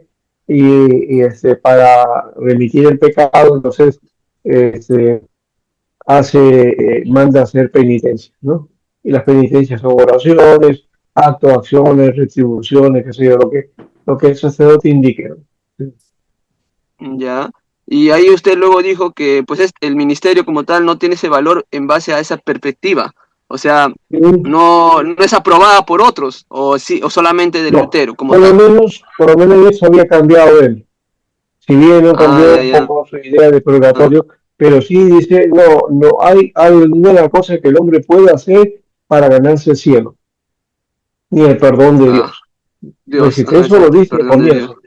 Speaker 3: para remitir el pecado, entonces este, manda a hacer penitencia, ¿no? Y las penitencias son oraciones, actos, acciones, retribuciones, qué sé yo, lo que el sacerdote indique, ¿no?
Speaker 5: ya, y ahí usted luego dijo que pues el ministerio como tal no tiene ese valor en base a esa perspectiva, o sea, no es aprobada por otros, o sí, o solamente de
Speaker 3: No,
Speaker 5: Lutero como tal.
Speaker 3: por lo menos eso había cambiado él. Si bien no
Speaker 5: Ah,
Speaker 3: cambió
Speaker 5: ya,
Speaker 3: un
Speaker 5: ya.
Speaker 3: poco su idea de
Speaker 5: Ah,
Speaker 3: purgatorio, pero sí dice, no hay alguna cosa que el hombre pueda hacer para ganarse el cielo, ni el perdón de
Speaker 5: ah,
Speaker 3: Dios. Es
Speaker 5: Dios,
Speaker 3: decir,
Speaker 5: ajá,
Speaker 3: eso lo
Speaker 5: exacto, el
Speaker 3: dice al
Speaker 5: perdón de Dios.
Speaker 3: comienzo.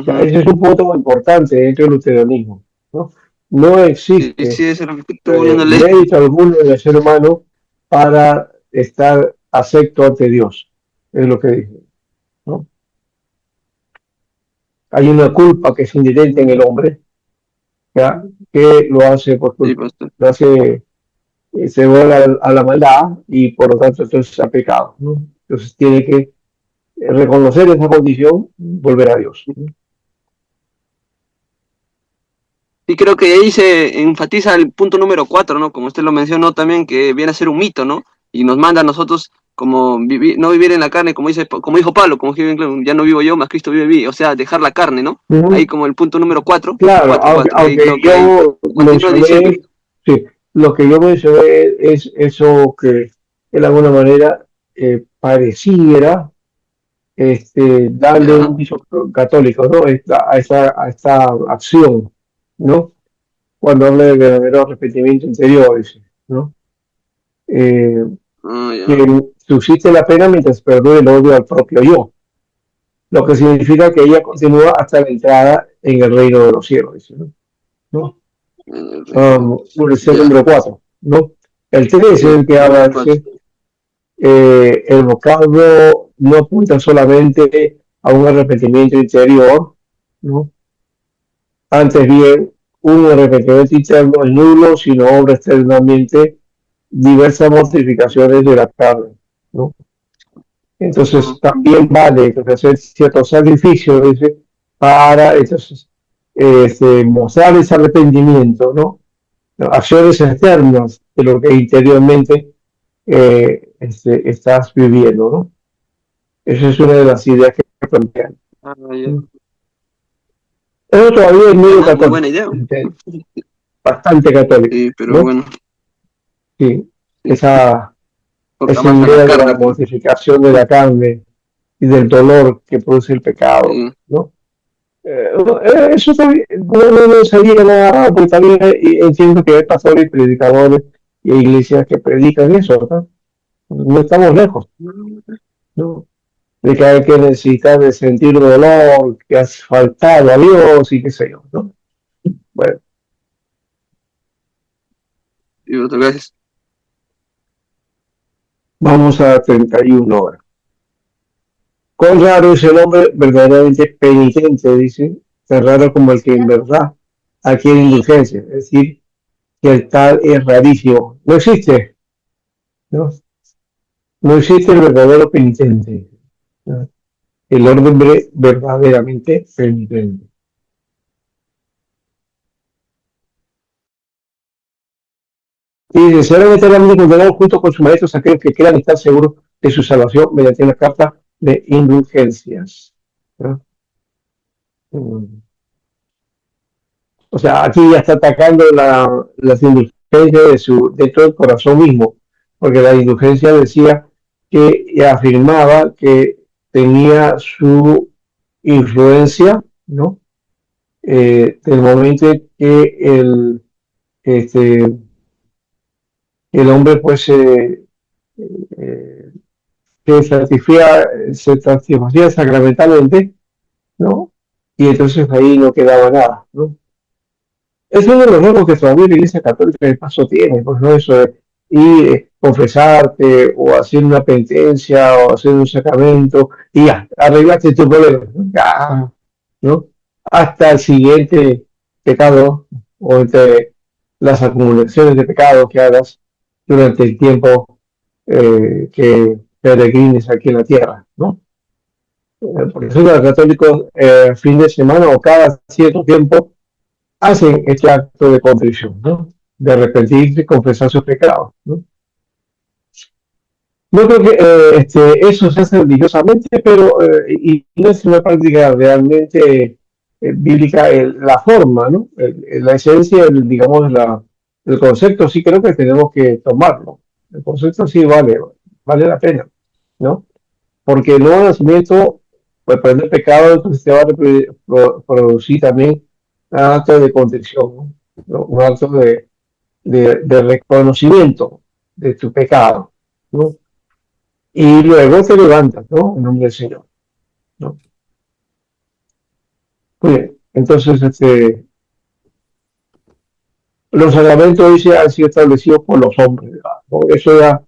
Speaker 3: Ya,
Speaker 5: Ujú.
Speaker 3: ese es un punto importante dentro del luteranismo, ¿no? No
Speaker 5: Sí,
Speaker 3: existe
Speaker 5: sí, eso es lo que estoy volviendo a leer.
Speaker 3: mérito alguno del ser humano para estar acepto ante Dios, es lo que dice, ¿no? Hay una culpa que es inherente en el hombre, ¿ya? Que lo hace, pues,
Speaker 5: Sí, pastor.
Speaker 3: lo hace, se vuelve a la maldad y por lo tanto entonces ha pecado, ¿no? Entonces tiene que reconocer esa condición, volver a Dios, ¿no?
Speaker 5: Y creo que ahí se enfatiza el punto número 4, ¿no? Como usted lo mencionó también, que viene a ser un mito, ¿no? Y nos manda a nosotros como no vivir en la carne, como dijo Pablo, como escribe en Cleo, ya no vivo yo, más Cristo vive en mí, o sea, dejar la carne, ¿no? Ahí
Speaker 3: Uh-huh.
Speaker 5: como el punto número 4,
Speaker 3: Claro,
Speaker 5: 4, 4, ahí
Speaker 3: aunque
Speaker 5: creo que ahí
Speaker 3: yo
Speaker 5: continúa diciendo.
Speaker 3: mencioné, sí, lo que yo mencioné es eso que de alguna manera pareciera darle
Speaker 5: Ya,
Speaker 3: un viso católico, ¿no? A esta acción, ¿no? Cuando habla de verdadero arrepentimiento interior, dice, ¿no? Eh,
Speaker 5: ya.
Speaker 3: que subsiste la pena mientras perdure el odio al propio yo, lo que significa que ella continúa hasta la entrada en el reino de los cielos, dice, ¿no? ¿No? El
Speaker 5: Ya,
Speaker 3: número 4, ¿no? El 3 es el que habla,
Speaker 5: número 4.
Speaker 3: dice, el vocablo no apunta solamente a un arrepentimiento interior, ¿no? Antes bien, un arrepentimiento interno es nulo si no obra externamente diversas mortificaciones de la carne, ¿no? Entonces también vale hacer ciertos sacrificios, dice, para entonces, mostrar ese arrepentimiento, ¿no? Acciones externas de lo que interiormente estás viviendo, ¿no? Esa es una de las ideas que plantean.
Speaker 5: Ya.
Speaker 3: Eso todavía es medio
Speaker 5: Buena, muy
Speaker 3: católico,
Speaker 5: buena idea.
Speaker 3: bastante católico,
Speaker 5: Sí, pero
Speaker 3: ¿no?
Speaker 5: bueno,
Speaker 3: Sí,
Speaker 5: sí, toca
Speaker 3: esa
Speaker 5: más a la
Speaker 3: idea de la
Speaker 5: carne, pues.
Speaker 3: mortificación de la carne y del dolor que produce el pecado,
Speaker 5: Sí.
Speaker 3: ¿no? Eso también, no sabía nada, porque también entiendo que hay pastores, predicadores y iglesias que predican eso, ¿no? No estamos lejos, ¿no? De que hay que necesitar de sentir dolor, que has faltado a Dios y qué sé yo, ¿no? Bueno,
Speaker 5: Y otras gracias.
Speaker 3: vamos a 31 horas. Cuán raro es el hombre verdaderamente penitente, dice, tan raro como el que en verdad adquiere indulgencia, es decir, que el tal es rarísimo. No existe, ¿no? No existe el verdadero penitente, ¿no? El hombre verdaderamente penitente. Y dice, serán eternamente condenados junto con sus maestros aquellos que quieran estar seguros de su salvación mediante una carta de indulgencias, ¿no? Mm. O sea, aquí ya está atacando las indulgencias dentro del corazón mismo, porque la indulgencia decía que afirmaba que tenía su influencia, ¿no? Del momento en que este, el hombre pues eh, se satisfacía sacramentalmente, ¿no? Y entonces ahí no quedaba nada, ¿no? Es uno de los rasgos que todavía la Iglesia Católica de paso tiene, pues no eso de ir, confesarte o hacer una penitencia o hacer un sacramento y ya, arreglaste tu problema, ¿no? Ya, ¿no? Hasta el siguiente pecado o entre las acumulaciones de pecados que hagas durante el tiempo que peregrines aquí en la tierra, ¿no? Por eso los católicos fin de semana o cada cierto tiempo hacen este acto de contrición, ¿no? De arrepentirse y confesar sus pecados, ¿no? No creo que eso se hace religiosamente, pero y no es una práctica realmente bíblica la forma, ¿no? La esencia, digamos, el concepto sí creo que tenemos que tomarlo. El concepto sí vale la pena, ¿no? Porque el nuevo nacimiento, pues perder pecado, entonces te va a producir también un acto de contrición, ¿no? ¿No? Un acto de reconocimiento de tu pecado, ¿no? Y luego te levantas, ¿no? En nombre del Señor, ¿no? Muy bien, entonces los sacramentos dice han sido establecidos por los hombres, ¿no? Eso ya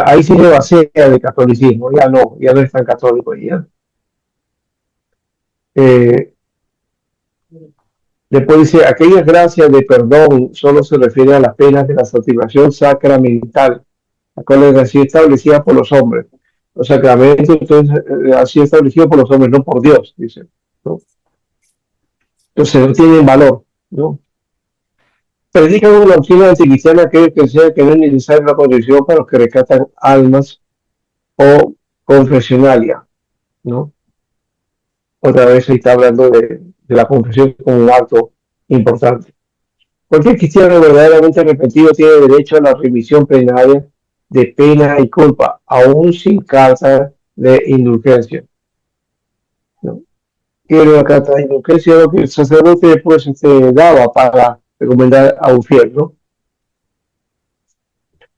Speaker 3: ahí sí se vacía de catolicismo, ya no es tan católico ya. Eh, Después dice, aquellas gracias de perdón solo se refiere a las penas de la santificación sacramental, la cual es así establecida por los hombres. Los sacramentos, entonces, así establecidos por los hombres, no por Dios, dice, ¿no? Entonces no tienen valor, ¿no? Predican una doctrina anticristiana aquellos que enseñan que no es necesaria la condición para los que rescatan almas o confesionalia, ¿no? Otra vez ahí está hablando de la confesión como un acto importante. Cualquier cristiano verdaderamente arrepentido tiene derecho a la remisión plenaria de pena y culpa, aún sin carta de indulgencia, ¿no? Quiero una carta de indulgencia lo que el sacerdote después daba para recomendar a un fiel, ¿no?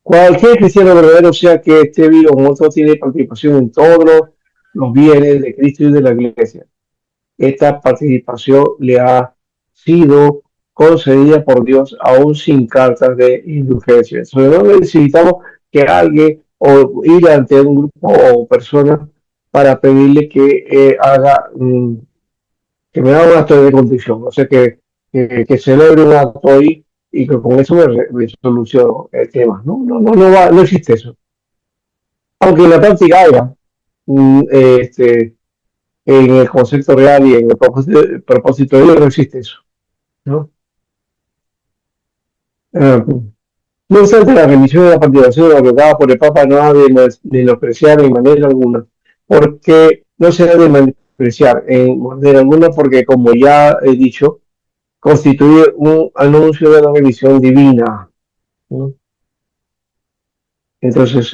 Speaker 3: Cualquier cristiano verdadero, sea que esté vivo o muerto, tiene participación en todos los bienes de Cristo y de la Iglesia. Esta participación le ha sido concedida por Dios aún sin cartas de indulgencia. Sobre no necesitamos que alguien o ir ante un grupo o personas para pedirle que que me haga un acto de contrición, o sea, que celebre un acto ahí y que con eso me soluciono el tema. No existe eso. Aunque en la práctica haya, en el concepto real y en el propósito de Dios no existe eso, ¿no? No obstante, la remisión de la participación ordenada por el Papa no ha de menospreciar en manera alguna, porque no se ha de menospreciar en manera alguna, porque como ya he dicho, constituye un anuncio de la remisión divina, ¿no? Entonces,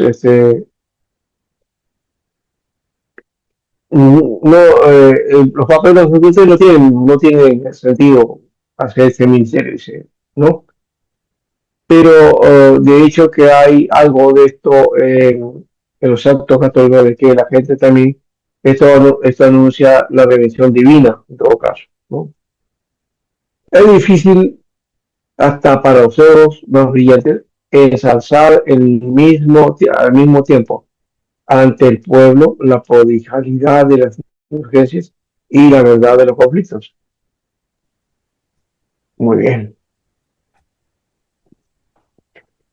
Speaker 3: No, los papeles no tienen sentido hacer este ministerio, dice, ¿no? Pero de hecho que hay algo de esto en los actos católicos de que la gente también, esto anuncia la redención divina, en todo caso, ¿no? Es difícil hasta para los ojos más brillantes ensalzar al mismo tiempo ante el pueblo la prodigalidad de las urgencias y la verdad de los conflictos. Muy bien.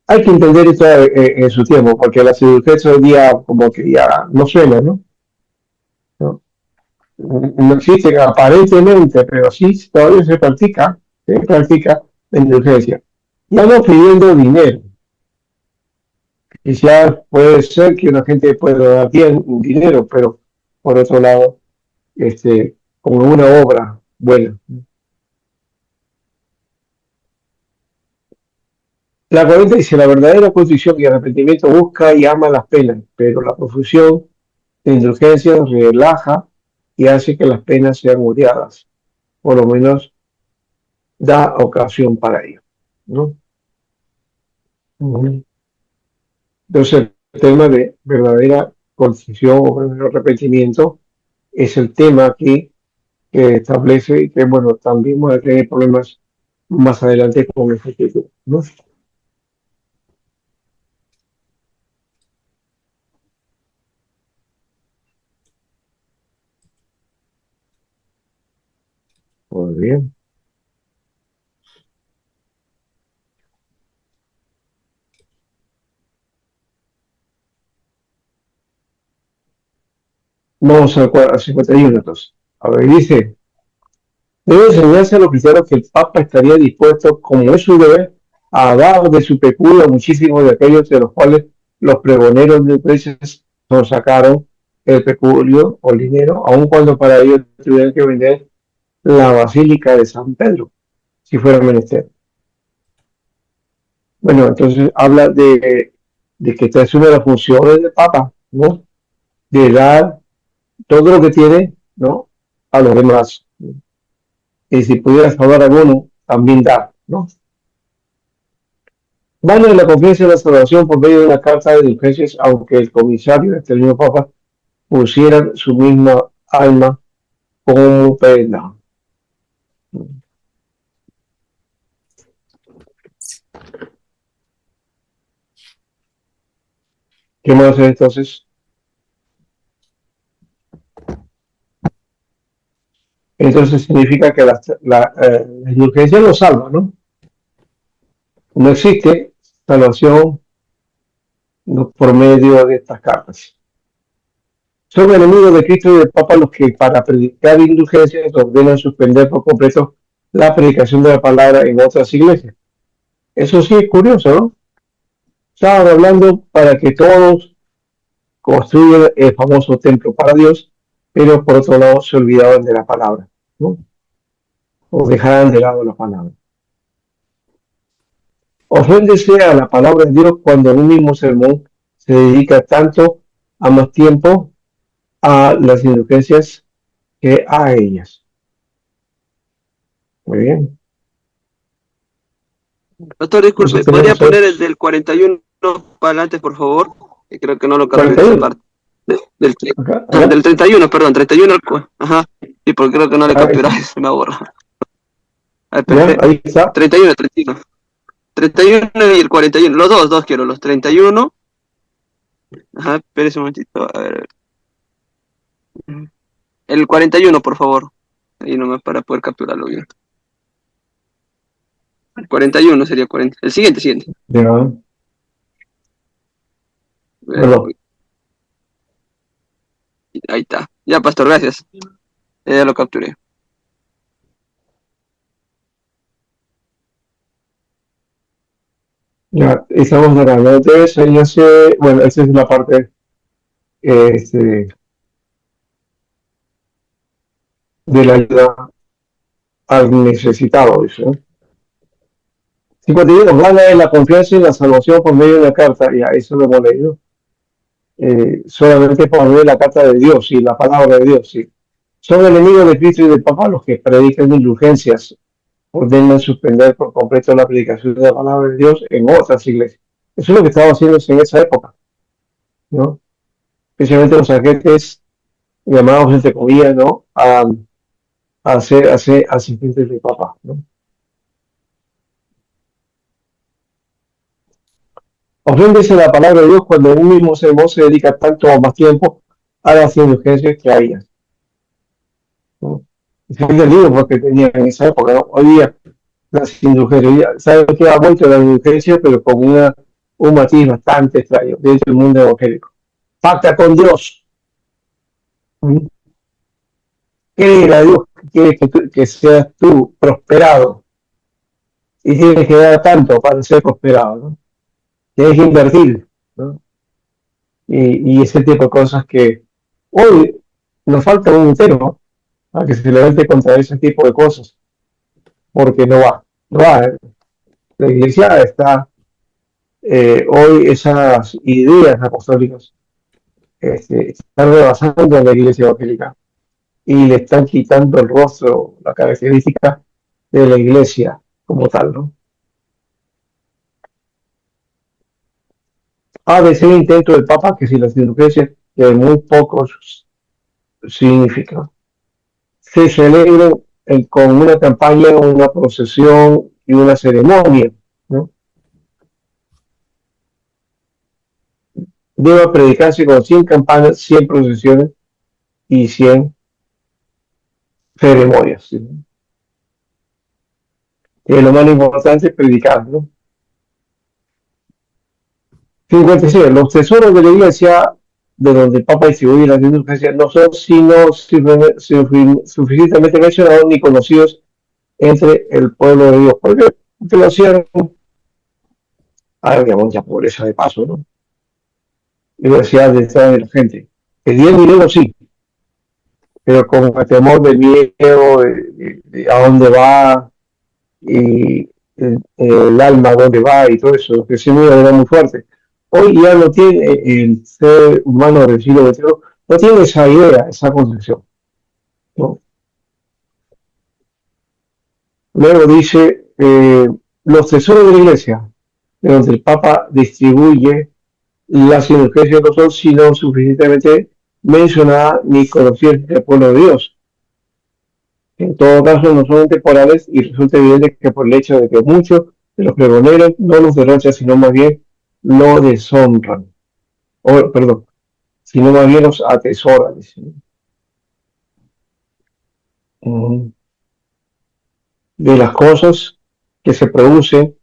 Speaker 3: Hay que entender esto en su tiempo, porque las urgencias hoy día como que ya no suenan, ¿no? No, no existen aparentemente, pero sí todavía se practica la indulgencia. Ya no pidiendo dinero. Quizás puede ser que la gente pueda dar bien dinero, pero por otro lado, como una obra buena. La 40 dice, la verdadera contrición y arrepentimiento busca y ama las penas, pero la profusión de indulgencia relaja y hace que las penas sean odiadas. Por lo menos da ocasión para ello, ¿no? Entonces, el tema de verdadera contrición o verdadero arrepentimiento es el tema aquí que establece y que, bueno, también va a tener problemas más adelante con el futuro, ¿no? Muy bien. Vamos al 51 entonces. A ver, dice, debe enseñarse a los cristianos que el Papa estaría dispuesto, como es su deber, a dar de su peculio a muchísimos de aquellos de los cuales los pregoneros de precios nos sacaron el peculio o el dinero, aun cuando para ellos tuvieran que vender la Basílica de San Pedro, si fuera menester. Bueno, entonces habla de que te asume las funciones del Papa, ¿no? De dar todo lo que tiene, ¿no? A los demás. Y si pudieras salvar a alguno, también dar, ¿no? Vale la confianza en la salvación por medio de una carta de urgencias, aunque el comisario, este mismo Papa, pusiera su misma alma como pena. ¿Qué más es entonces? Entonces significa que la indulgencia lo salva, ¿no? No existe salvación por medio de estas cartas. Son enemigos de Cristo y del Papa los que para predicar indulgencias ordenan suspender por completo la predicación de la palabra en otras iglesias. Eso sí es curioso, ¿no? Estaban hablando para que todos construyan el famoso templo para Dios, pero por otro lado se olvidaban de la palabra, ¿no? O dejaban de lado la palabra. Ofréndese a la palabra de Dios cuando en un mismo sermón se dedica tanto a más tiempo a las indulgencias que a ellas. Muy bien.
Speaker 5: Doctor, disculpe,
Speaker 3: Entonces
Speaker 5: ¿podría
Speaker 3: tenemos
Speaker 5: poner el del 41 para adelante, por favor? Que creo que no lo capturé esa
Speaker 3: 41.
Speaker 5: parte.
Speaker 3: Acá,
Speaker 5: Del 31, perdón, 31 ajá. Sí, porque creo que no le
Speaker 3: ahí,
Speaker 5: capturé, se me borra. A ver,
Speaker 3: ya, ahí está.
Speaker 5: 31, 31. 31 y el 41, los dos quiero, los 31. Ajá, espérese un momentito, a ver. El 41, por favor. Ahí nomás para poder capturarlo bien. El 41 sería 40. El siguiente.
Speaker 3: Ya, perdón.
Speaker 5: Ahí está. Ya, pastor, gracias. Ya lo capturé.
Speaker 3: Ya, estamos hablando. Entonces, bueno, esa es la parte este, de la ayuda al necesitado, dice, ¿no? 51, gana en la confianza y la salvación por medio de la carta. Ya, eso lo hemos leído. solamente por ver la carta de Dios y la palabra de Dios. ¿Sí? Son enemigos de Cristo y del Papa los que predican indulgencias, ordenan suspender por completo la predicación de la palabra de Dios en otras iglesias. Eso es lo que estaba haciendo en esa época, ¿no? Especialmente los agentes llamados, entre comillas, ¿no? A ser asistentes del Papa, ¿no? Ofréndese la palabra de Dios cuando un mismo sermón se dedica tanto o más tiempo a las indulgencias que a ellas, ¿no? Es entendido porque tenía en esa época, ¿no? Hoy día las indulgencias, saben que ha vuelto la indulgencia, pero con un matiz bastante extraño dentro del mundo evangélico. Pacta con Dios, ¿sí? Cree a Dios que quiere que seas tú prosperado y tienes que dar tanto para ser prosperado, ¿no? Tienes que invertir, ¿no? Y ese tipo de cosas que hoy nos falta un entero a que se levante contra ese tipo de cosas, porque no va. La iglesia está, hoy esas ideas apostólicas están rebasando a la iglesia evangélica y le están quitando el rostro, la característica de la iglesia como tal, ¿no? Ha de ser intento del Papa que si las indulgencias de muy pocos significan se celebren con una campaña, una procesión y una ceremonia, ¿no? Debe predicarse con 100 campanas, 100 procesiones y 100 ceremonias, ¿sí? Lo más importante es predicar, ¿no? 56. Los tesoros de la iglesia, de donde el Papa distribuye las indulgencias, no son sino suficientemente mencionados ni conocidos entre el pueblo de Dios. Porque lo hacían, había mucha pobreza de paso, ¿no? Diversidad de estado de la gente. Pedían dinero, sí, pero con el temor del miedo, de a dónde va, y el alma a dónde va y todo eso, que ese miedo era muy fuerte. Hoy ya no tiene el ser humano del siglo XXI, no tiene esa idea, esa concepción, ¿no? Luego dice, los tesoros de la iglesia, de donde el Papa distribuye las indulgencias, no son sino suficientemente mencionadas ni conocidas del pueblo de Dios. En todo caso, no son temporales y resulta evidente que por el hecho de que muchos de los pregoneros no los derrochan, sino más bien lo deshonran, o perdón, sino más bien los atesoran. De las cosas que se producen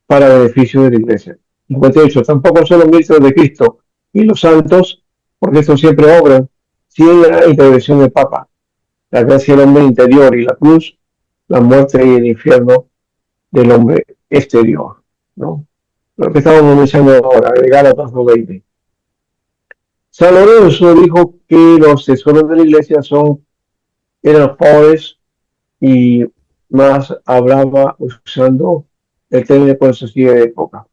Speaker 3: para beneficio de la iglesia. 58. Tampoco son los ministros de Cristo y los santos, porque estos siempre obran sin la intervención del Papa. La gracia del hombre interior y la cruz, la muerte y el infierno del hombre exterior, ¿no? Lo que estamos mencionando ahora, de Gálatas 2:20. San Lorenzo dijo que los tesoros de la iglesia eran los pobres y más hablaba usando el término con sociedad de época.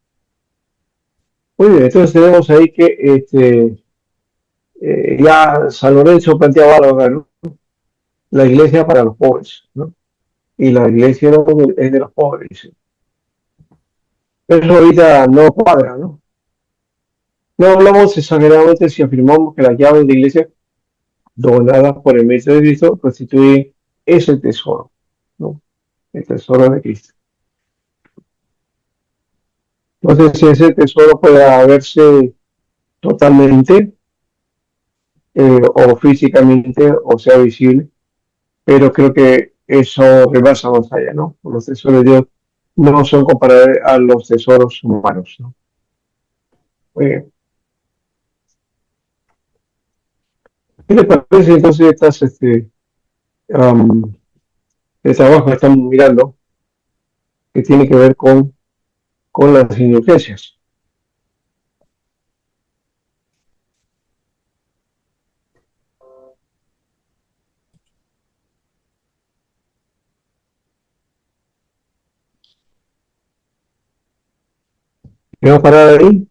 Speaker 3: Muy bien, entonces tenemos ahí que ya San Lorenzo planteaba algo, ¿no? La iglesia para los pobres, ¿no? Y la iglesia no es de los pobres. Eso ahorita no cuadra, ¿no? No hablamos exageradamente si afirmamos que las llaves de la iglesia donadas por el mérito de Cristo constituyen ese tesoro, ¿no? El tesoro de Cristo. No sé si ese tesoro pueda verse totalmente o físicamente o sea visible, pero creo que eso rebasa más allá, ¿no? Los tesoros de Dios no son comparables a los tesoros humanos, ¿no? Eh, ¿Qué te parece entonces um, el trabajo que estamos mirando que tiene que ver con las indulgencias? ¿Me voy a parar ahí?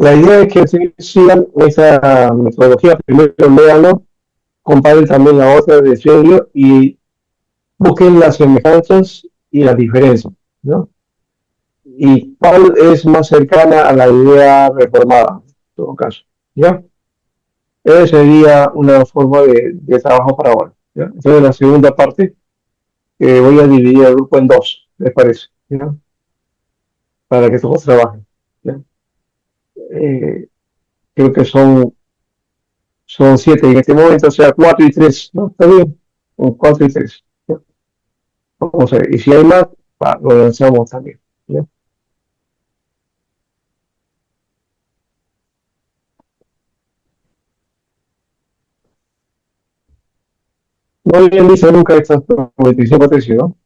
Speaker 3: La idea es que ustedes sigan esa metodología, primero léanlo, comparen también la otra de Schlegel y busquen las semejanzas y las diferencias, ¿no? Y cuál es más cercana a la idea reformada, en todo caso, ¿ya? Esa sería una forma de trabajo para ahora, ¿ya? Entonces, la segunda parte, voy a dividir el grupo en dos, ¿les parece? ¿Ya? Para que todos trabajen, ¿ya? Eh, Creo que son 7 en este momento, o sea, 4 y 3, ¿no? ¿Está bien? 4 y 3, ¿ya? Vamos a ver, y si hay más, lo lanzamos también, ¿ya? No habían visto nunca estas 95 tesis, ¿no?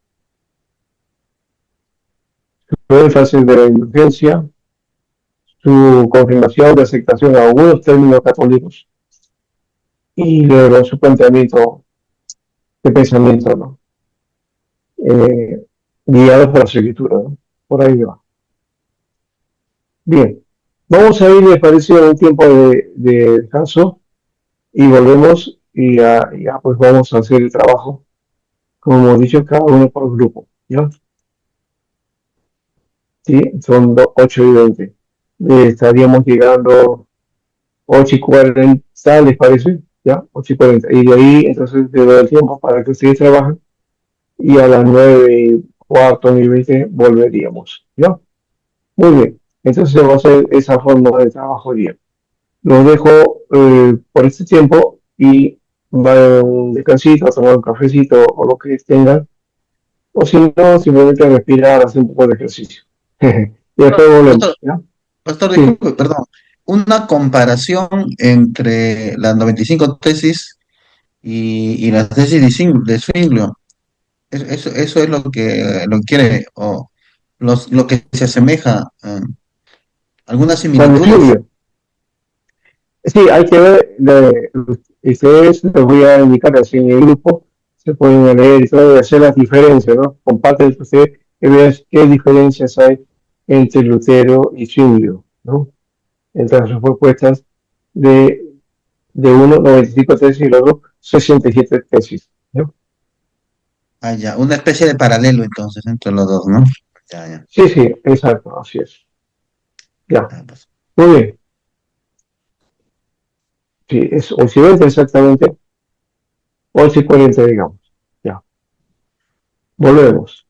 Speaker 3: Su énfasis de la indulgencia, su confirmación de aceptación a algunos términos católicos y luego su planteamiento de pensamiento, ¿no? Eh, Guiado por las escrituras, ¿no? Por ahí va. Bien, vamos a ir, me parece, a un tiempo de descanso y volvemos y ya pues vamos a hacer el trabajo, como hemos dicho, cada uno por grupo, ¿ya? Sí, son 8 y 20. Estaríamos llegando 8 y 40, ¿les parece? ¿Ya? 8 y 40. Y de ahí, entonces, te doy el tiempo para que ustedes trabajen y a las 9 y cuarto y 20 volveríamos, ¿ya? Muy bien. Entonces, vamos a hacer esa forma de trabajo día. Los dejo por este tiempo y van a un descansito, a tomar un cafecito o lo que tengan. O si no, simplemente respirar, hacer un poco de ejercicio. Y después
Speaker 4: Pastor,
Speaker 3: volvemos, ¿ya?
Speaker 4: pastor,
Speaker 3: Sí.
Speaker 4: disculpe, perdón. Una comparación entre las 95 tesis y las tesis de Zwinglio. Eso es lo que quiere, o lo que se asemeja. Algunas
Speaker 3: Las de
Speaker 4: similitudes.
Speaker 3: Silvio. Sí, hay que ver, ustedes les voy a indicar así en el grupo, se pueden leer y todo, y hacer las diferencias, ¿no? Comparten ustedes y vean qué diferencias hay entre Lutero y Zwinglio, ¿no? Entre sus propuestas de, de uno 95 tesis y el otro 67 tesis, ¿no?
Speaker 4: Ah, ya, una especie de paralelo entonces entre los dos, ¿no? Ya, ya.
Speaker 3: Sí, sí, exacto, así es. Ya,
Speaker 4: Ah, pues.
Speaker 3: muy bien. Sí, es Occidente exactamente 11 y 40, digamos. Ya, volvemos.